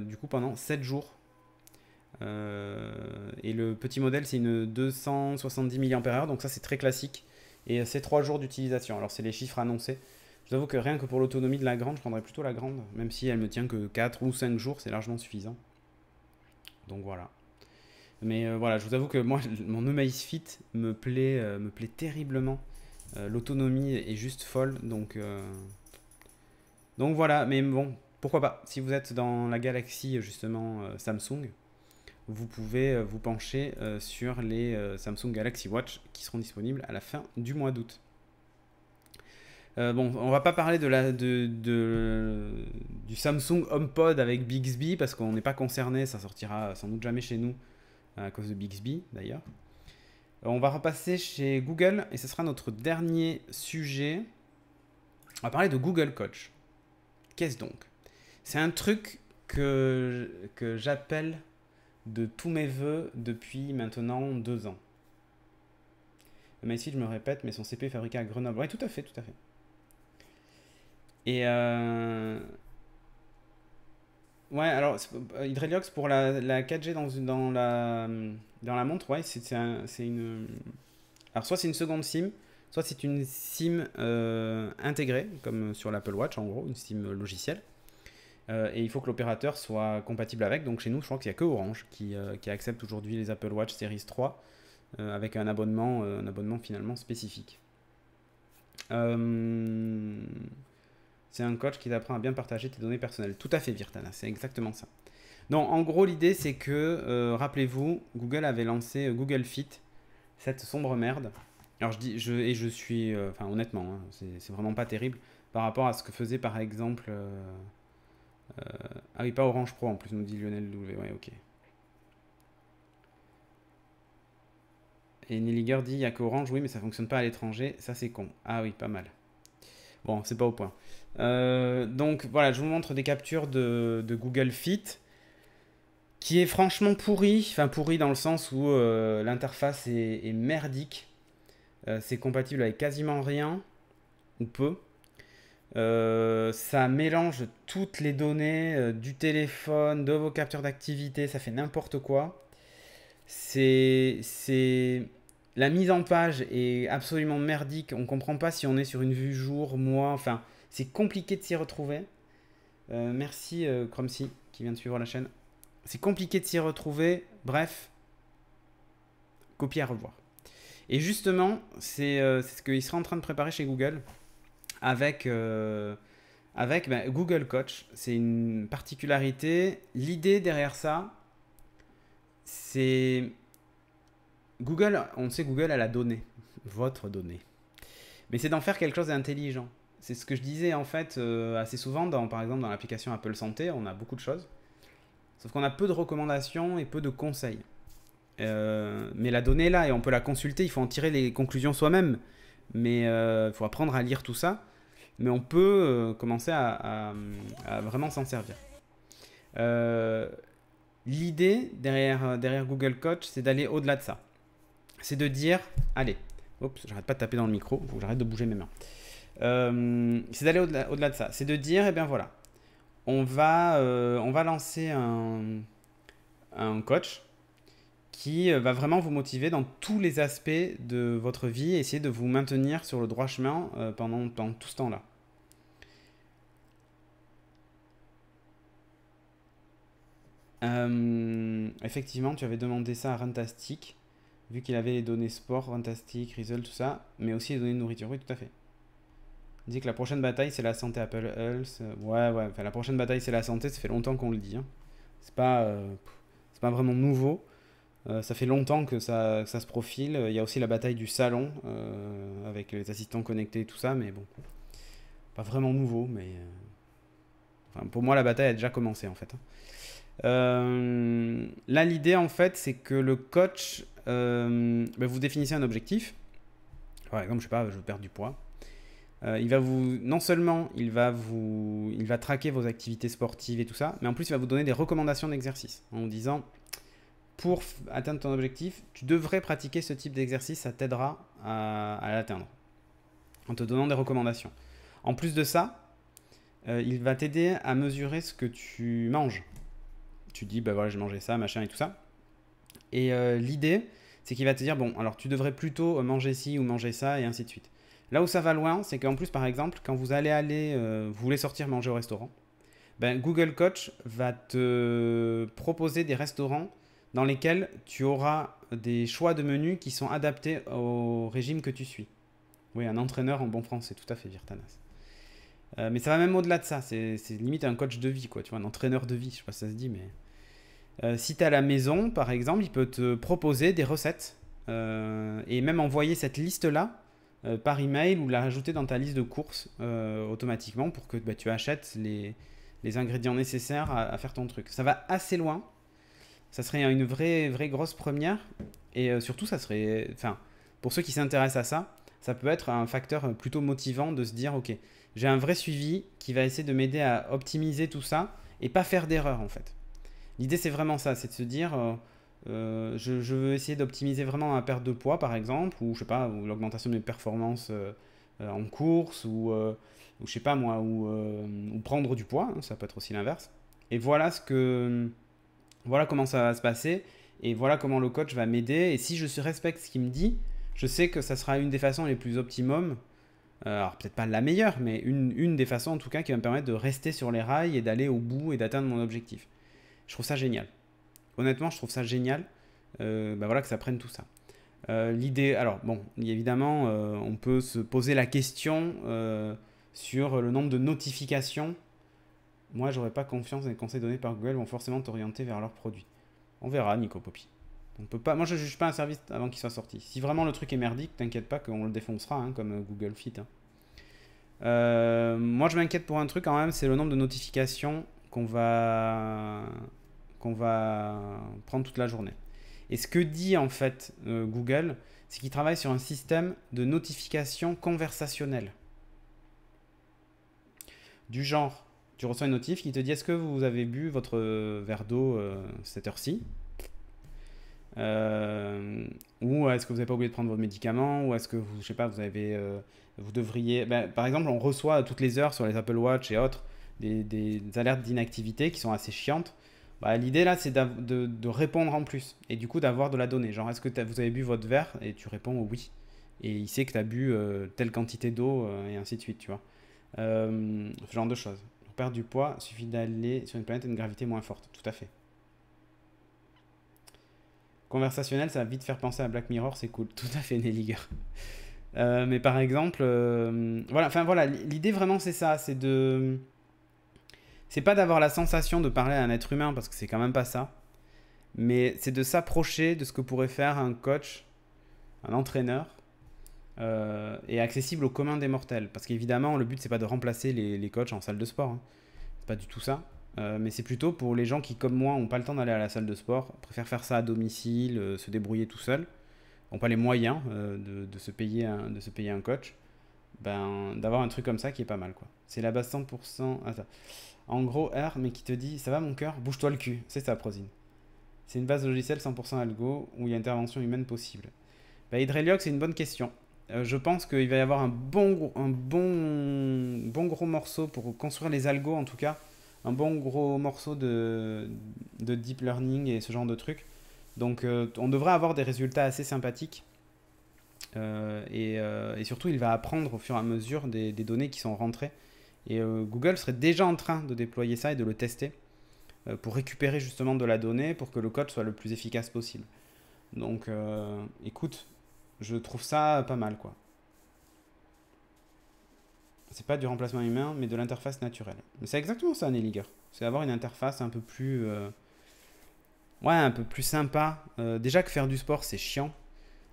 du coup pendant 7 jours. Et le petit modèle, c'est une 270 mAh, donc ça c'est très classique. Et c'est 3 jours d'utilisation. Alors c'est les chiffres annoncés. Je vous avoue que rien que pour l'autonomie de la grande, je prendrais plutôt la grande, même si elle me tient que 4 ou 5 jours, c'est largement suffisant. Donc voilà. Mais voilà, je vous avoue que moi, mon Amazfit me plaît terriblement. L'autonomie est juste folle, donc voilà. Mais bon, pourquoi pas. Si vous êtes dans la galaxie justement Samsung, vous pouvez vous pencher sur les Samsung Galaxy Watch qui seront disponibles à la fin du mois d'août. Bon, on va pas parler du Samsung HomePod avec Bixby parce qu'on n'est pas concerné, ça sortira sans doute jamais chez nous à cause de Bixby d'ailleurs. On va repasser chez Google et ce sera notre dernier sujet. On va parler de Google Coach. Qu'est-ce donc? C'est un truc que j'appelle de tous mes voeux depuis maintenant 2 ans. Mais ici, je me répète, mais son CPU est fabriqué à Grenoble. Oui, tout à fait, tout à fait. Et ouais, alors Hydreliox pour la 4G dans la montre, ouais, c'est une. Alors soit c'est une seconde SIM, soit c'est une SIM intégrée, comme sur l'Apple Watch en gros, une SIM logicielle. Et il faut que l'opérateur soit compatible avec. Donc chez nous, je crois qu'il n'y a que Orange qui accepte aujourd'hui les Apple Watch Series 3 avec un abonnement finalement spécifique. C'est un coach qui t'apprend à bien partager tes données personnelles. Tout à fait, Virtana, c'est exactement ça. Donc en gros, l'idée c'est que, rappelez-vous, Google avait lancé Google Fit, cette sombre merde. Alors je suis, enfin honnêtement, hein, c'est vraiment pas terrible par rapport à ce que faisait par exemple... ah oui, pas Orange Pro en plus, nous dit Lionel W. Ouais, ok. Et Nelliger dit il n'y a qu'Orange, oui, mais ça fonctionne pas à l'étranger, ça c'est con. Ah oui, pas mal. Bon, c'est pas au point. Donc voilà, je vous montre des captures de Google Fit, qui est franchement pourri, enfin pourri dans le sens où l'interface est merdique. C'est compatible avec quasiment rien, ou peu. Ça mélange toutes les données du téléphone, de vos captures d'activité, ça fait n'importe quoi. La mise en page est absolument merdique. On comprend pas si on est sur une vue jour, mois, enfin, c'est compliqué de s'y retrouver. Merci Cromsy qui vient de suivre la chaîne. C'est compliqué de s'y retrouver. Bref, copier à revoir. Et justement, c'est ce qu'il sera en train de préparer chez Google avec Google Coach. C'est une particularité. L'idée derrière ça, c'est Google, on sait Google a la donnée, votre donnée. Mais c'est d'en faire quelque chose d'intelligent. C'est ce que je disais en fait assez souvent, par exemple dans l'application Apple Santé, on a beaucoup de choses. Sauf qu'on a peu de recommandations et peu de conseils. Mais la donnée est là et on peut la consulter, il faut en tirer les conclusions soi-même. Mais il faut apprendre à lire tout ça. Mais on peut commencer à vraiment s'en servir. L'idée derrière Google Coach, c'est d'aller au-delà de ça. C'est de dire, allez, oups, j'arrête pas de taper dans le micro, il faut que j'arrête de bouger mes mains. C'est d'aller au-delà de ça. C'est de dire, eh bien voilà, on va lancer un coach qui va vraiment vous motiver dans tous les aspects de votre vie et essayer de vous maintenir sur le droit chemin pendant tout ce temps-là. Effectivement, tu avais demandé ça à Runtastic, vu qu'il avait les données sport, Runtastic, Result, tout ça, mais aussi les données de nourriture. Oui, tout à fait. Il dit que la prochaine bataille, c'est la santé Apple Health. Ouais, enfin, la prochaine bataille, c'est la santé, ça fait longtemps qu'on le dit. Hein. C'est pas vraiment nouveau. Ça fait longtemps que ça se profile. Il y a aussi la bataille du salon, avec les assistants connectés et tout ça, mais bon. Pas vraiment nouveau, mais... Enfin, pour moi, la bataille a déjà commencé, en fait. Là, l'idée, en fait, c'est que le coach vous définissez un objectif. Par exemple, je sais pas, je veux perdre du poids. Il va vous, non seulement il va traquer vos activités sportives et tout ça, mais en plus il va vous donner des recommandations d'exercice en vous disant pour atteindre ton objectif, tu devrais pratiquer ce type d'exercice, ça t'aidera à l'atteindre, en te donnant des recommandations. En plus de ça, il va t'aider à mesurer ce que tu manges. Tu dis, bah voilà, j'ai mangé ça, machin et tout ça. Et l'idée, c'est qu'il va te dire, bon, alors tu devrais plutôt manger ci ou manger ça, et ainsi de suite. Là où ça va loin, c'est qu'en plus, par exemple, quand vous vous voulez sortir manger au restaurant, ben, Google Coach va te proposer des restaurants dans lesquels tu auras des choix de menus qui sont adaptés au régime que tu suis. Oui, un entraîneur en bon français, tout à fait, Virtanas. Mais ça va même au-delà de ça, c'est limite un coach de vie, quoi, tu vois, un entraîneur de vie, je sais pas si ça se dit, mais... si tu es à la maison, par exemple, il peut te proposer des recettes et même envoyer cette liste-là par email ou la rajouter dans ta liste de courses automatiquement pour que tu achètes les ingrédients nécessaires à faire ton truc. Ça va assez loin. Ça serait une vraie grosse première. Et surtout, ça serait... Enfin, pour ceux qui s'intéressent à ça, ça peut être un facteur plutôt motivant de se dire, ok, j'ai un vrai suivi qui va essayer de m'aider à optimiser tout ça et pas faire d'erreur en fait. L'idée, c'est vraiment ça, c'est de se dire, je veux essayer d'optimiser vraiment ma perte de poids, par exemple, ou je sais pas, ou l'augmentation de mes performances en course, ou je sais pas moi, ou prendre du poids, hein, ça peut être aussi l'inverse. Et voilà comment ça va se passer, et voilà comment le coach va m'aider. Et si je respecte ce qu'il me dit, je sais que ça sera une des façons les plus optimum. Alors peut-être pas la meilleure, mais une des façons en tout cas qui va me permettre de rester sur les rails et d'aller au bout et d'atteindre mon objectif. Je trouve ça génial. Honnêtement, je trouve ça génial voilà, que ça prenne tout ça. L'idée, alors bon, évidemment, on peut se poser la question sur le nombre de notifications. Moi, j'aurais pas confiance dans les conseils donnés par Google vont forcément t'orienter vers leurs produits. On verra, Nico Poppy. On peut pas, moi, je juge pas un service avant qu'il soit sorti. Si vraiment le truc est merdique, t'inquiète pas qu'on le défoncera, hein, comme Google Fit. Hein. Moi, je m'inquiète pour un truc quand même, c'est le nombre de notifications qu'on va prendre toute la journée. Et ce que dit en fait Google, c'est qu'il travaille sur un système de notification conversationnelle. Du genre, tu reçois une notif qui te dit est-ce que vous avez bu votre verre d'eau cette heure-ci ou est-ce que vous n'avez pas oublié de prendre votre médicament ou est-ce que vous, je sais pas, vous devriez... par exemple, on reçoit toutes les heures sur les Apple Watch et autres des alertes d'inactivité qui sont assez chiantes. L'idée là, c'est de répondre en plus et du coup d'avoir de la donnée. Genre, est-ce que vous avez bu votre verre et tu réponds oui. Et il sait que tu as bu telle quantité d'eau et ainsi de suite, tu vois. Ce genre de choses. Pour perdre du poids, il suffit d'aller sur une planète à une gravité moins forte. Tout à fait. Conversationnel, ça va vite faire penser à Black Mirror, c'est cool. Tout à fait, Nelliger. Mais par exemple, voilà, l'idée vraiment c'est ça, c'est pas d'avoir la sensation de parler à un être humain parce que c'est quand même pas ça, mais c'est de s'approcher de ce que pourrait faire un coach, un entraîneur, et accessible au commun des mortels. Parce qu'évidemment, le but c'est pas de remplacer les coachs en salle de sport, hein. C'est pas du tout ça. Mais c'est plutôt pour les gens qui, comme moi, n'ont pas le temps d'aller à la salle de sport, préfèrent faire ça à domicile, se débrouiller tout seul, n'ont pas les moyens de se payer un coach, d'avoir un truc comme ça qui est pas mal, quoi. C'est la base 100%. Attends. En gros, R, mais qui te dit ça va mon cœur, bouge-toi le cul. C'est ça, Prozine. C'est une base logicielle 100% algo où il y a intervention humaine possible. Hydreliox, c'est une bonne question. Je pense qu'il va y avoir un bon gros morceau pour construire les algos, en tout cas. Un bon gros morceau de deep learning et ce genre de trucs. Donc, on devrait avoir des résultats assez sympathiques. Et surtout, il va apprendre au fur et à mesure des données qui sont rentrées. Et Google serait déjà en train de déployer ça et de le tester pour récupérer justement de la donnée pour que le code soit le plus efficace possible. Donc, écoute, je trouve ça pas mal, quoi. C'est pas du remplacement humain, mais de l'interface naturelle. Mais c'est exactement ça, Nelliger. C'est avoir une interface un peu plus... un peu plus sympa. Déjà que faire du sport, c'est chiant.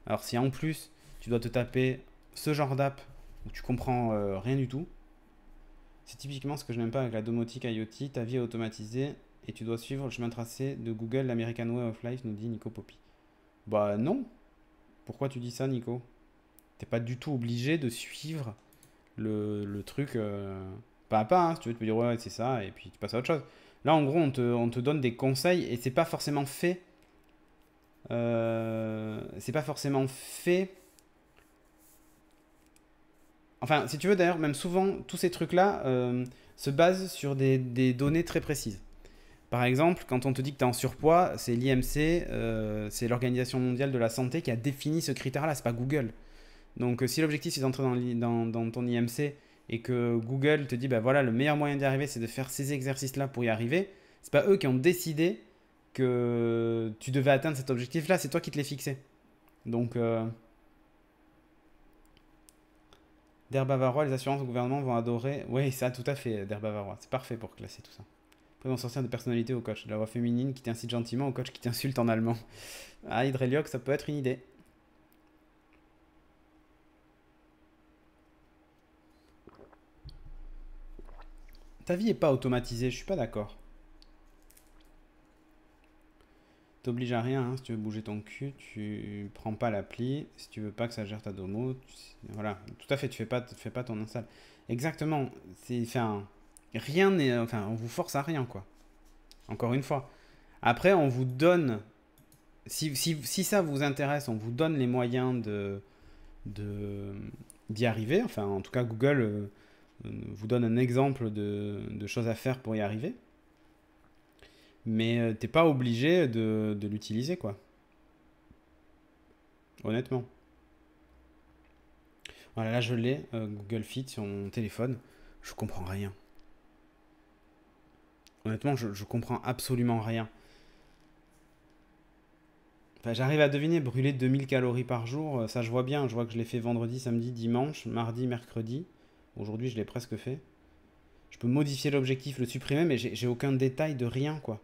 Alors si en plus, tu dois te taper ce genre d'app où tu comprends rien du tout, c'est typiquement ce que je n'aime pas avec la domotique IoT. Ta vie est automatisée et tu dois suivre le chemin tracé de Google, l'American Way of Life, nous dit Nico Poppy. Bah non. Pourquoi tu dis ça, Nico? T'es pas du tout obligé de suivre le truc pas à pas, hein. Si tu veux, tu peux dire ouais, c'est ça, et puis tu passes à autre chose. Là, en gros, on te donne des conseils, et c'est pas forcément fait. C'est pas forcément fait. Enfin, si tu veux, d'ailleurs, même souvent, tous ces trucs-là se basent sur des données très précises. Par exemple, quand on te dit que tu es en surpoids, c'est l'IMC, c'est l'Organisation mondiale de la santé qui a défini ce critère-là, c'est pas Google. Donc si l'objectif c'est d'entrer dans ton IMC et que Google te dit bah voilà le meilleur moyen d'y arriver c'est de faire ces exercices-là pour y arriver, c'est pas eux qui ont décidé que tu devais atteindre cet objectif-là, c'est toi qui te l'es fixé. Donc Der Bavarois, les assurances au gouvernement vont adorer. Oui, ça tout à fait, Der Bavarois, c'est parfait pour classer tout ça. Après, ils vont sortir de personnalité au coach. De la voix féminine qui t'incite gentiment au coach qui t'insulte en allemand. Ah, Hydrelioc, ça peut être une idée. Ta vie est pas automatisée, je suis pas d'accord. T'obliges à rien, hein. Si tu veux bouger ton cul, tu prends pas l'appli. Si tu veux pas que ça gère ta domo, voilà. Tout à fait, tu fais pas ton install. Exactement. Enfin, rien n'est, enfin, on vous force à rien, quoi. Encore une fois. Après, on vous donne, si ça vous intéresse, on vous donne les moyens d'y arriver. Enfin, en tout cas, Google vous donne un exemple de choses à faire pour y arriver. Mais t'es pas obligé de l'utiliser, quoi. Honnêtement. Voilà, là je l'ai, Google Fit sur mon téléphone. Je comprends rien. Honnêtement, je comprends absolument rien. Enfin, j'arrive à deviner brûler 2000 calories par jour, ça je vois bien. Je vois que je l'ai fait vendredi, samedi, dimanche, mardi, mercredi. Aujourd'hui, je l'ai presque fait. Je peux modifier l'objectif, le supprimer, mais j'ai aucun détail de rien, quoi.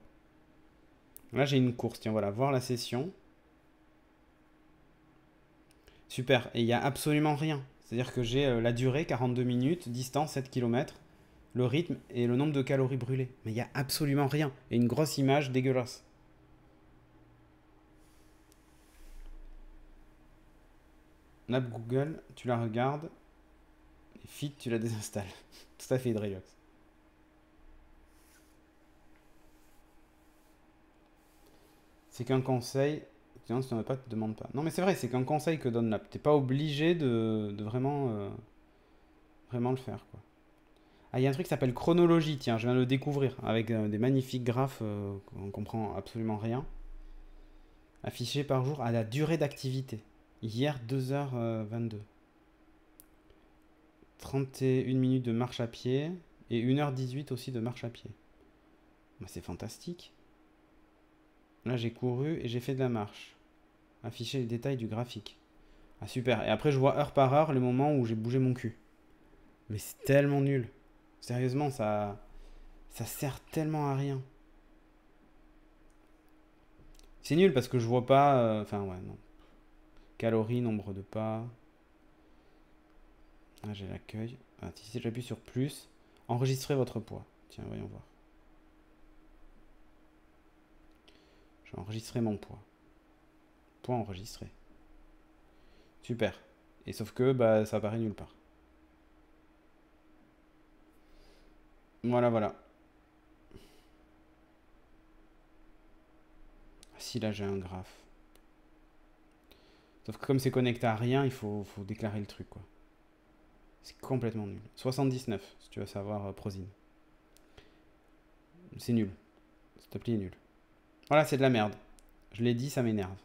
Là, j'ai une course. Tiens, voilà, voir la session. Super. Et il n'y a absolument rien. C'est-à-dire que j'ai la durée, 42 minutes, distance, 7 km, le rythme et le nombre de calories brûlées. Mais il n'y a absolument rien. Et une grosse image dégueulasse. L'app Google, tu la regardes. Et Fit, tu la désinstalles. Tout à fait, Hydreliox. C'est qu'un conseil. Sinon, si tu n'en veux pas, tu ne demandes pas. Non, mais c'est vrai, c'est qu'un conseil que donne l'app. Tu n'es pas obligé de vraiment, vraiment le faire, quoi. Ah, il y a un truc qui s'appelle chronologie, tiens, je viens de le découvrir, avec des magnifiques graphes, on comprend absolument rien. Affiché par jour à la durée d'activité. Hier, 2h22. 31 minutes de marche à pied et 1h18 aussi de marche à pied. Bah, c'est fantastique. Là, j'ai couru et j'ai fait de la marche. Afficher les détails du graphique. Ah, super. Et après, je vois heure par heure les moments où j'ai bougé mon cul. Mais c'est tellement nul. Sérieusement, ça sert tellement à rien. C'est nul parce que je vois pas. Enfin, ouais, non. Calories, nombre de pas. Ah, j'ai l'accueil. Ah, si j'appuie sur plus, enregistrez votre poids. Tiens, voyons voir. Je vais enregistrer mon poids. Poids enregistré. Super. Et sauf que bah, ça apparaît nulle part. Voilà, voilà. Si là j'ai un graphe. Sauf que comme c'est connecté à rien, il faut déclarer le truc, quoi. C'est complètement nul. 79, si tu veux savoir, Prozine. C'est nul. Cette appli est nulle. Voilà, c'est de la merde. Je l'ai dit, ça m'énerve.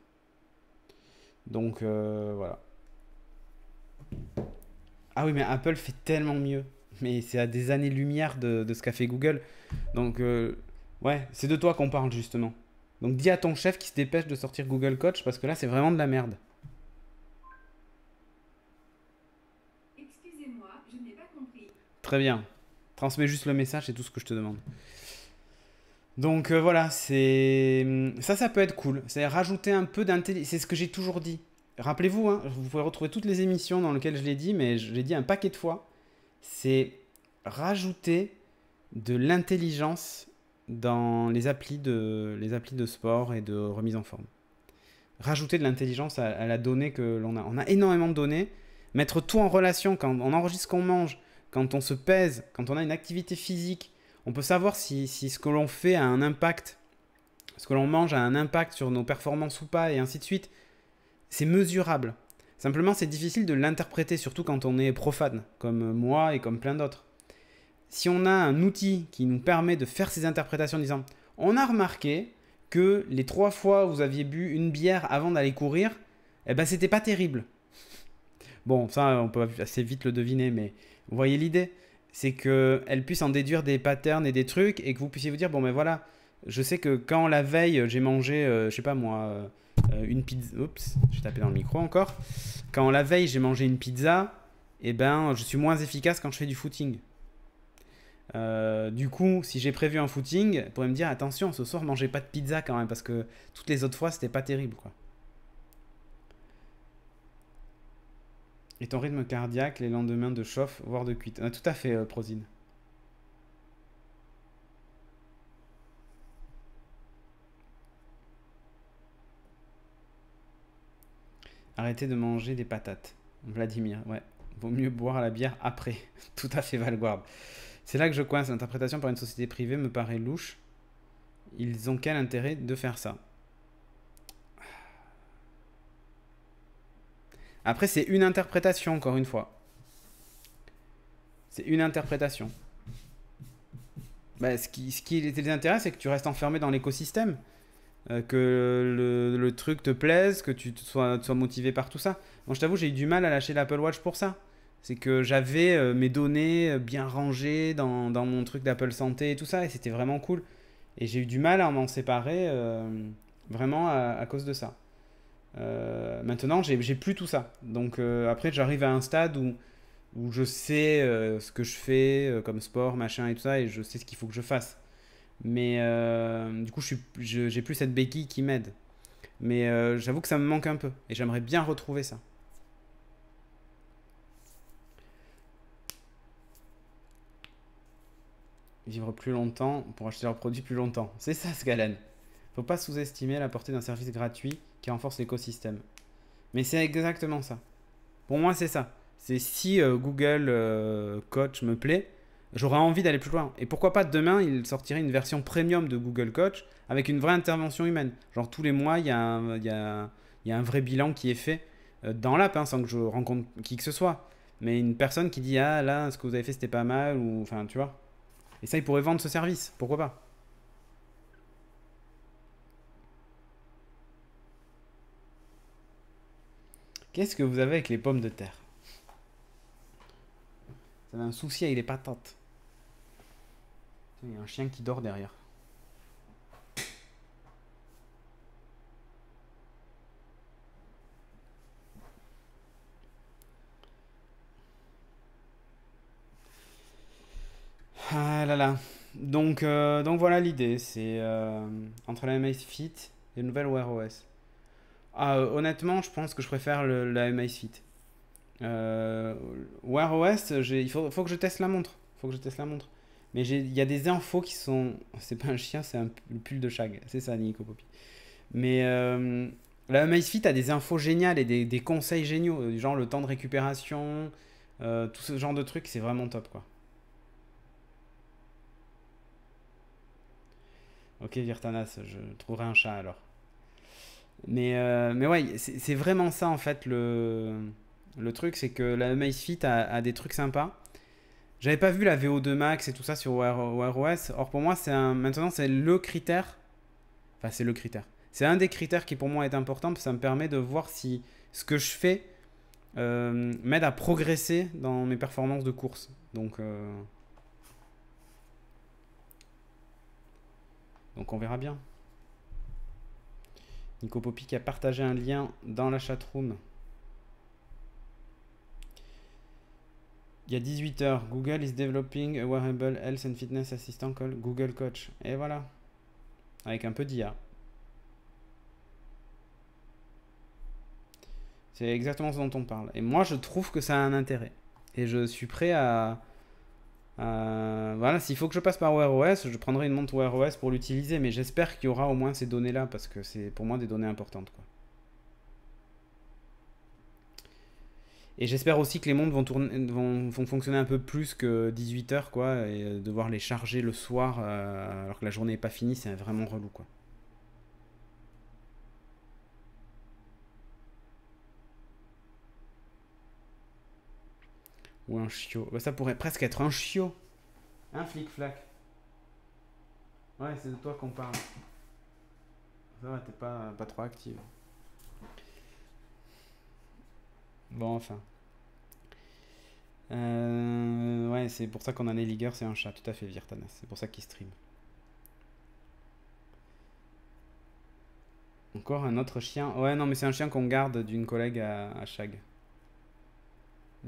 Donc, voilà. Ah oui, mais Apple fait tellement mieux. Mais c'est à des années-lumière de ce qu'a fait Google. Donc, ouais, c'est de toi qu'on parle, justement. Donc, dis à ton chef qui se dépêche de sortir Google Coach, parce que là, c'est vraiment de la merde. Excusez-moi, je n'ai pas compris. Très bien. Transmets juste le message, c'est tout ce que je te demande. Donc voilà, ça peut être cool. C'est rajouter un peu d'intelligence. C'est ce que j'ai toujours dit. Rappelez-vous, hein, vous pouvez retrouver toutes les émissions dans lesquelles je l'ai dit, mais je l'ai dit un paquet de fois. C'est rajouter de l'intelligence dans les applis de sport et de remise en forme. rajouter de l'intelligence à la donnée que l'on a. On a énormément de données. Mettre tout en relation, quand on enregistre ce qu'on mange, quand on se pèse, quand on a une activité physique, on peut savoir si ce que l'on fait a un impact, ce que l'on mange a un impact sur nos performances ou pas, et ainsi de suite. C'est mesurable. Simplement, c'est difficile de l'interpréter, surtout quand on est profane, comme moi et comme plein d'autres. Si on a un outil qui nous permet de faire ces interprétations en disant « On a remarqué que les 3 fois où vous aviez bu une bière avant d'aller courir, eh ben c'était pas terrible. » Bon, ça, on peut assez vite le deviner, mais vous voyez l'idée, c'est qu'elle puisse en déduire des patterns et des trucs, et que vous puissiez vous dire « Bon, ben voilà, je sais que quand la veille, j'ai mangé, je sais pas moi, une pizza... » Oups, j'ai tapé dans le micro encore. Quand la veille, j'ai mangé une pizza, eh ben, je suis moins efficace quand je fais du footing. Du coup, si j'ai prévu un footing, elle pourrait me dire attention, ce soir, mangez pas de pizza quand même, parce que toutes les autres fois, c'était pas terrible, quoi. Et ton rythme cardiaque, les lendemains de chauffe, voire de cuite. Tout à fait, Prosine. Arrêtez de manger des patates. Vladimir, ouais. Vaut mieux boire la bière après. Tout à fait, Valguard. C'est là que je coince. L'interprétation par une société privée me paraît louche. Ils ont quel intérêt de faire ça? Après, c'est une interprétation, encore une fois. C'est une interprétation. Bah, ce qui les intéresse, c'est que tu restes enfermé dans l'écosystème. Que le truc te plaise, que tu sois motivé par tout ça. Bon, je t'avoue, j'ai eu du mal à lâcher l'Apple Watch pour ça. C'est que j'avais mes données bien rangées dans mon truc d'Apple Santé et tout ça, et c'était vraiment cool. Et j'ai eu du mal à m'en séparer vraiment à cause de ça. Maintenant, j'ai plus tout ça. Donc après, j'arrive à un stade où je sais ce que je fais comme sport, machin et tout ça, et je sais ce qu'il faut que je fasse. Mais du coup, j'ai plus cette béquille qui m'aide. Mais j'avoue que ça me manque un peu. Et j'aimerais bien retrouver ça. Vivre plus longtemps pour acheter leurs produits plus longtemps. C'est ça, Scalen. Faut pas sous-estimer la portée d'un service gratuit qui renforce l'écosystème. Mais c'est exactement ça. Pour moi, c'est ça. C'est si Google Coach me plaît, j'aurais envie d'aller plus loin. Et pourquoi pas demain, il sortirait une version premium de Google Coach avec une vraie intervention humaine. Genre tous les mois, il y a un vrai bilan qui est fait dans l'app, hein, sans que je rencontre qui que ce soit. Mais une personne qui dit ah là, ce que vous avez fait c'était pas mal, ou enfin tu vois. Et ça, il pourrait vendre ce service. Pourquoi pas? Qu'est-ce que vous avez avec les pommes de terre? Vous avez un souci avec les patates. Il y a un chien qui dort derrière. Ah là là. Donc voilà l'idée. C'est entre la Amazfit et le nouvel Wear OS. Ah, honnêtement, je pense que je préfère la Amazfit. Wear OS, faut que je teste la montre. Faut que je teste la montre. Mais il y a des infos qui sont... C'est pas un chien, c'est le pull de Shag. C'est ça, Nico Poppy. Mais la Amazfit a des infos géniales et des conseils géniaux. Genre le temps de récupération, tout ce genre de trucs, c'est vraiment top, quoi. Ok, Virtanas, je trouverai un chat alors. Mais ouais, c'est vraiment ça en fait le truc, c'est que la Amazfit a des trucs sympas. J'avais pas vu la VO2 Max et tout ça sur Wear OS. Or pour moi, maintenant c'est le critère. Enfin, c'est le critère. C'est un des critères qui pour moi est important parce que ça me permet de voir si ce que je fais m'aide à progresser dans mes performances de course. Donc on verra bien. Nico Poppy qui a partagé un lien dans la chatroom. Il y a 18h, Google is developing a wearable health and fitness assistant called Google Coach. Et voilà. Avec un peu d'IA. C'est exactement ce dont on parle. Et moi, je trouve que ça a un intérêt. Et je suis prêt à voilà, s'il faut que je passe par Wear OS, je prendrai une montre Wear OS pour l'utiliser. Mais j'espère qu'il y aura au moins ces données-là parce que c'est pour moi des données importantes, quoi. Et j'espère aussi que les montres vont fonctionner un peu plus que 18 heures, quoi. Et devoir les charger le soir alors que la journée n'est pas finie, c'est vraiment relou, quoi. Ou un chiot. Bah, ça pourrait presque être un chiot. Un flic-flac. Ouais, c'est de toi qu'on parle. Ça va, t'es pas trop active. Bon, enfin. Ouais, c'est pour ça qu'on a les ligueurs, c'est un chat, tout à fait, Virtanas. C'est pour ça qu'il stream. Encore un autre chien. Ouais, non, mais c'est un chien qu'on garde d'une collègue à Chag.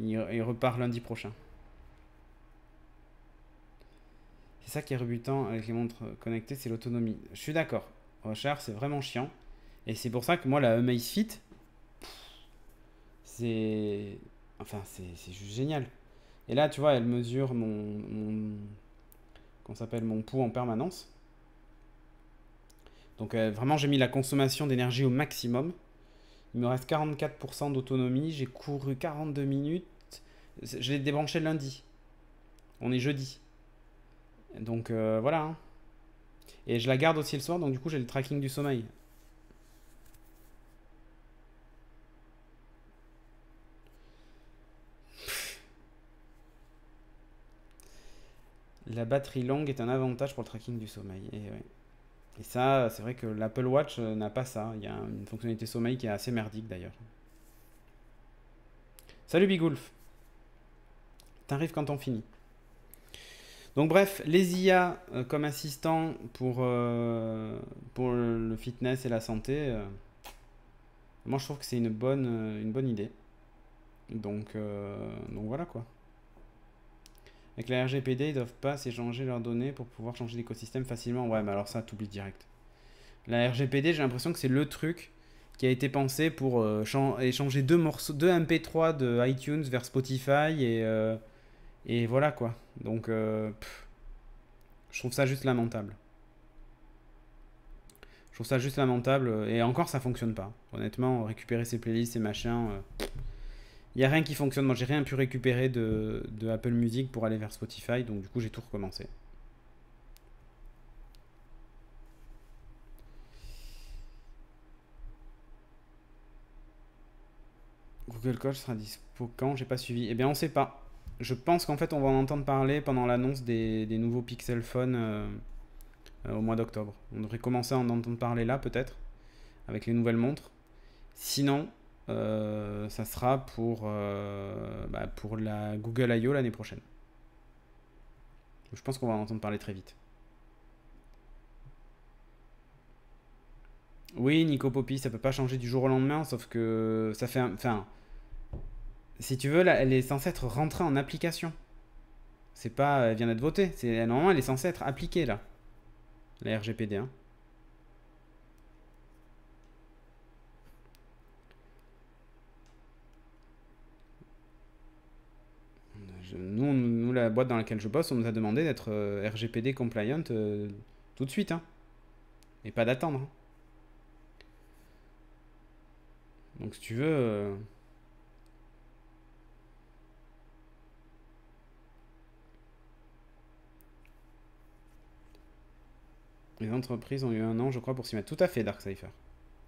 Il repart lundi prochain. C'est ça qui est rebutant avec les montres connectées, c'est l'autonomie. Je suis d'accord. Recharge, c'est vraiment chiant. Et c'est pour ça que moi, la Amazfit, c'est. Enfin, c'est juste génial. Et là, tu vois, elle mesure qu'on s'appelle mon pouls en permanence. Donc vraiment, j'ai mis la consommation d'énergie au maximum. Il me reste 44% d'autonomie. J'ai couru 42 minutes. Je l'ai débranché lundi. On est jeudi. Donc voilà. Hein. Et je la garde aussi le soir. Donc du coup, j'ai le tracking du sommeil. La batterie longue est un avantage pour le tracking du sommeil. Et, ouais. Et ça, c'est vrai que l'Apple Watch n'a pas ça. Il y a une fonctionnalité sommeil qui est assez merdique d'ailleurs. Salut Bigolf. T'arrives quand on finit. Donc bref, les IA comme assistant pour le fitness et la santé, moi je trouve que c'est une bonne idée. Donc voilà quoi. Avec la RGPD, ils doivent pas s'échanger leurs données pour pouvoir changer d'écosystème facilement. Ouais, mais alors ça, t'oublies direct. La RGPD, j'ai l'impression que c'est le truc qui a été pensé pour échanger deux MP3 de iTunes vers Spotify et voilà quoi. Donc, je trouve ça juste lamentable. Je trouve ça juste lamentable. Et encore, ça fonctionne pas. Honnêtement, récupérer ces playlists et machin. Il n'y a rien qui fonctionne. Moi, j'ai rien pu récupérer de Apple Music pour aller vers Spotify. Donc, du coup, j'ai tout recommencé. Google Coach sera dispo quand? J'ai pas suivi. Eh bien, on sait pas. Je pense qu'en fait, on va en entendre parler pendant l'annonce des nouveaux Pixel Phone au mois d'octobre. On devrait commencer à en entendre parler là, peut-être, avec les nouvelles montres. Sinon, ça sera pour la Google I.O. l'année prochaine. Je pense qu'on va en entendre parler très vite. Oui, Nico Poppy, ça peut pas changer du jour au lendemain, sauf que ça fait enfin, si tu veux, là, elle est censée être rentrée en application. C'est pas, elle vient d'être votée. Normalement, elle est censée être appliquée là, la RGPD. Hein. Nous, la boîte dans laquelle je bosse, on nous a demandé d'être RGPD compliant tout de suite. Hein. Et pas d'attendre. Hein. Donc si tu veux... Les entreprises ont eu 1 an, je crois, pour s'y mettre. Tout à fait, Dark Cypher.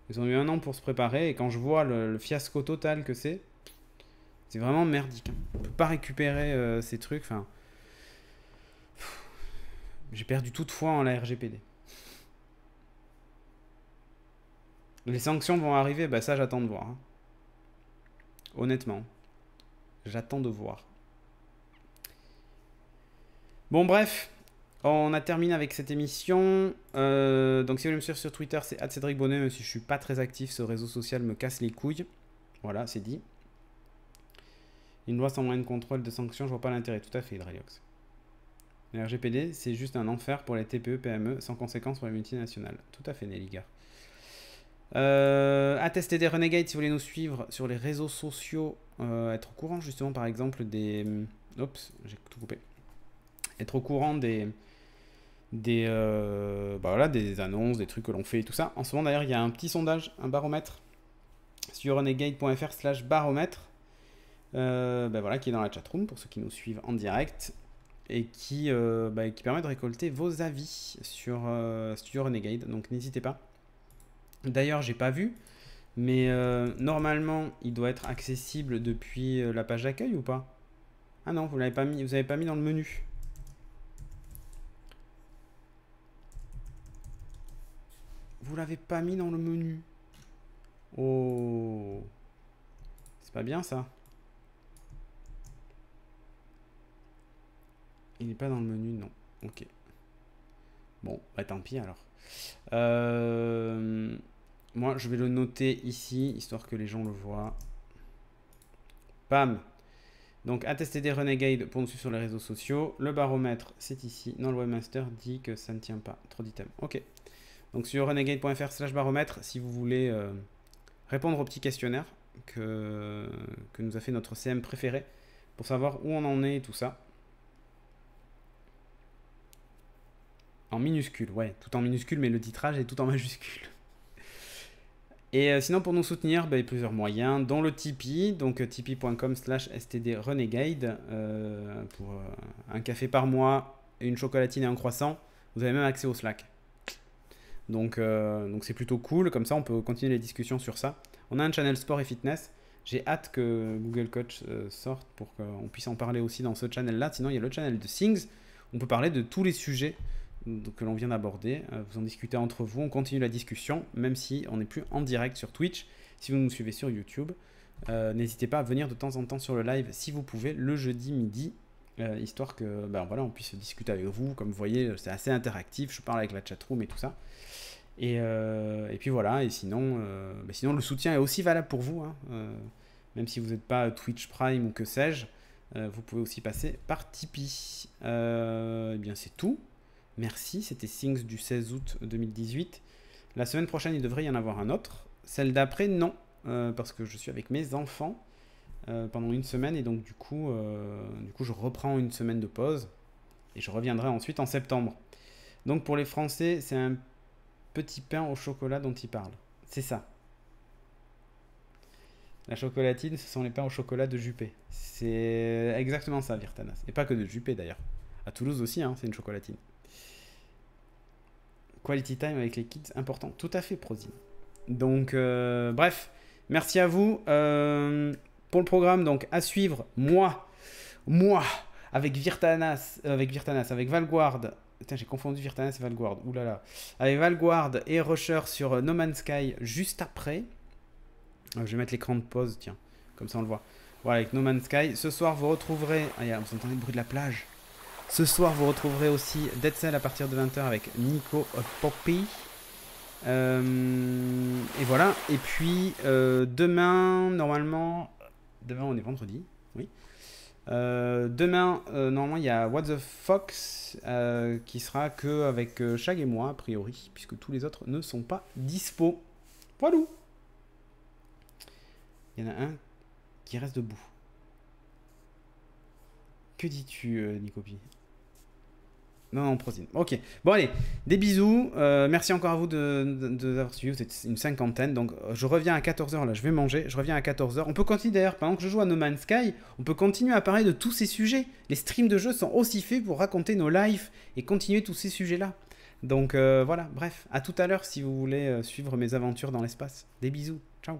Ils ont eu 1 an pour se préparer, et quand je vois le fiasco total que c'est vraiment merdique. Hein. On peut pas récupérer ces trucs. Enfin, j'ai perdu toute foi en la RGPD. Les sanctions vont arriver, bah ça j'attends de voir. Hein. Honnêtement, j'attends de voir. Bon bref, on a terminé avec cette émission. Donc si vous voulez me suivre sur Twitter, c'est @CédricBonnet, même si je suis pas très actif, ce réseau social me casse les couilles. Voilà, c'est dit. Une loi sans moyen de contrôle de sanctions, je vois pas l'intérêt. Tout à fait, Hydraliox. Le RGPD, c'est juste un enfer pour les TPE, PME, sans conséquence pour les multinationales. Tout à fait, Nelliga. Attester des Renegades si vous voulez nous suivre sur les réseaux sociaux. Être au courant, justement, par exemple, des... Oups, j'ai tout coupé. Être au courant des annonces, des trucs que l'on fait et tout ça. En ce moment, d'ailleurs, il y a un petit sondage, un baromètre sur renegade.fr/baromètre. Voilà, qui est dans la chatroom pour ceux qui nous suivent en direct et qui permet de récolter vos avis sur Studio Renegade. Donc n'hésitez pas. D'ailleurs, j'ai pas vu, mais normalement, il doit être accessible depuis la page d'accueil ou pas? Ah non, vous l'avez pas mis, vous avez pas mis dans le menu. Vous l'avez pas mis dans le menu. Oh, c'est pas bien ça. Il n'est pas dans le menu, non. Ok. Bon, bah tant pis alors. Moi, je vais le noter ici, histoire que les gens le voient. Bam. Donc, @std Renegade pour nous suivre sur les réseaux sociaux. Le baromètre, c'est ici. Non, le webmaster dit que ça ne tient pas. Trop d'items. Ok. Donc, sur renegade.fr/baromètre, si vous voulez répondre au petit questionnaire que nous a fait notre CM préféré pour savoir où on en est et tout ça. En minuscule, ouais, tout en minuscule, mais le titrage est tout en majuscule. Et sinon, pour nous soutenir, il y a plusieurs moyens, dont le Tipeee, donc tipeee.com/stdrenegade, pour un café par mois, une chocolatine et un croissant. Vous avez même accès au Slack. Donc c'est plutôt cool, comme ça on peut continuer les discussions sur ça. On a un channel sport et fitness. J'ai hâte que Google Coach sorte pour qu'on puisse en parler aussi dans ce channel-là. Sinon, il y a le channel de Things. On peut parler de tous les sujets que l'on vient d'aborder. Vous en discutez entre vous, on continue la discussion, même si on n'est plus en direct sur Twitch. Si vous nous suivez sur YouTube, n'hésitez pas à venir de temps en temps sur le live si vous pouvez, le jeudi midi, histoire que on puisse discuter avec vous. Comme vous voyez, c'est assez interactif, je parle avec la chatroom et tout ça. Et puis voilà, et sinon, le soutien est aussi valable pour vous, hein. Même si vous n'êtes pas Twitch Prime ou que sais-je, vous pouvez aussi passer par Tipeee. Eh bien c'est tout. Merci, c'était Things du 16 août 2018. La semaine prochaine, il devrait y en avoir un autre. Celle d'après, non, parce que je suis avec mes enfants pendant une semaine, et donc du coup, je reprends une semaine de pause, et je reviendrai ensuite en septembre. Donc pour les Français, c'est un petit pain au chocolat dont ils parlent. C'est ça. La chocolatine, ce sont les pains au chocolat de Juppé. C'est exactement ça, Virtanas. Et pas que de Juppé d'ailleurs. À Toulouse aussi, hein, c'est une chocolatine. Quality time avec les kids, important. Tout à fait, Prosine. Donc, bref, merci à vous. Pour le programme, donc, à suivre, moi, avec Virtanas, avec Valguard. Putain, j'ai confondu Virtanas et Valguard. Ouh là là. Avec Valguard et Rusher sur No Man's Sky juste après. Je vais mettre l'écran de pause, tiens. Comme ça, on le voit. Voilà, avec No Man's Sky. Ce soir, vous retrouverez... Ah, vous entendez le bruit de la plage. Ce soir, vous retrouverez aussi Dead Cell à partir de 20h avec Nico Poppy. Et voilà. Et puis, demain, normalement... Demain, on est vendredi. Oui. Demain, normalement, il y a What the Fox qui sera que avec Shag et moi, a priori, puisque tous les autres ne sont pas dispo. Voilà. Il y en a un qui reste debout. Que dis-tu, Nicopi? Non, Prosine. Ok. Bon, allez. Des bisous. Merci encore à vous d'avoir suivi. Vous êtes une cinquantaine. Donc, je reviens à 14h. Là, je vais manger. Je reviens à 14h. On peut continuer d'ailleurs, pendant que je joue à No Man's Sky, on peut continuer à parler de tous ces sujets. Les streams de jeux sont aussi faits pour raconter nos lives et continuer tous ces sujets-là. Donc, voilà. Bref. À tout à l'heure si vous voulez suivre mes aventures dans l'espace. Des bisous. Ciao.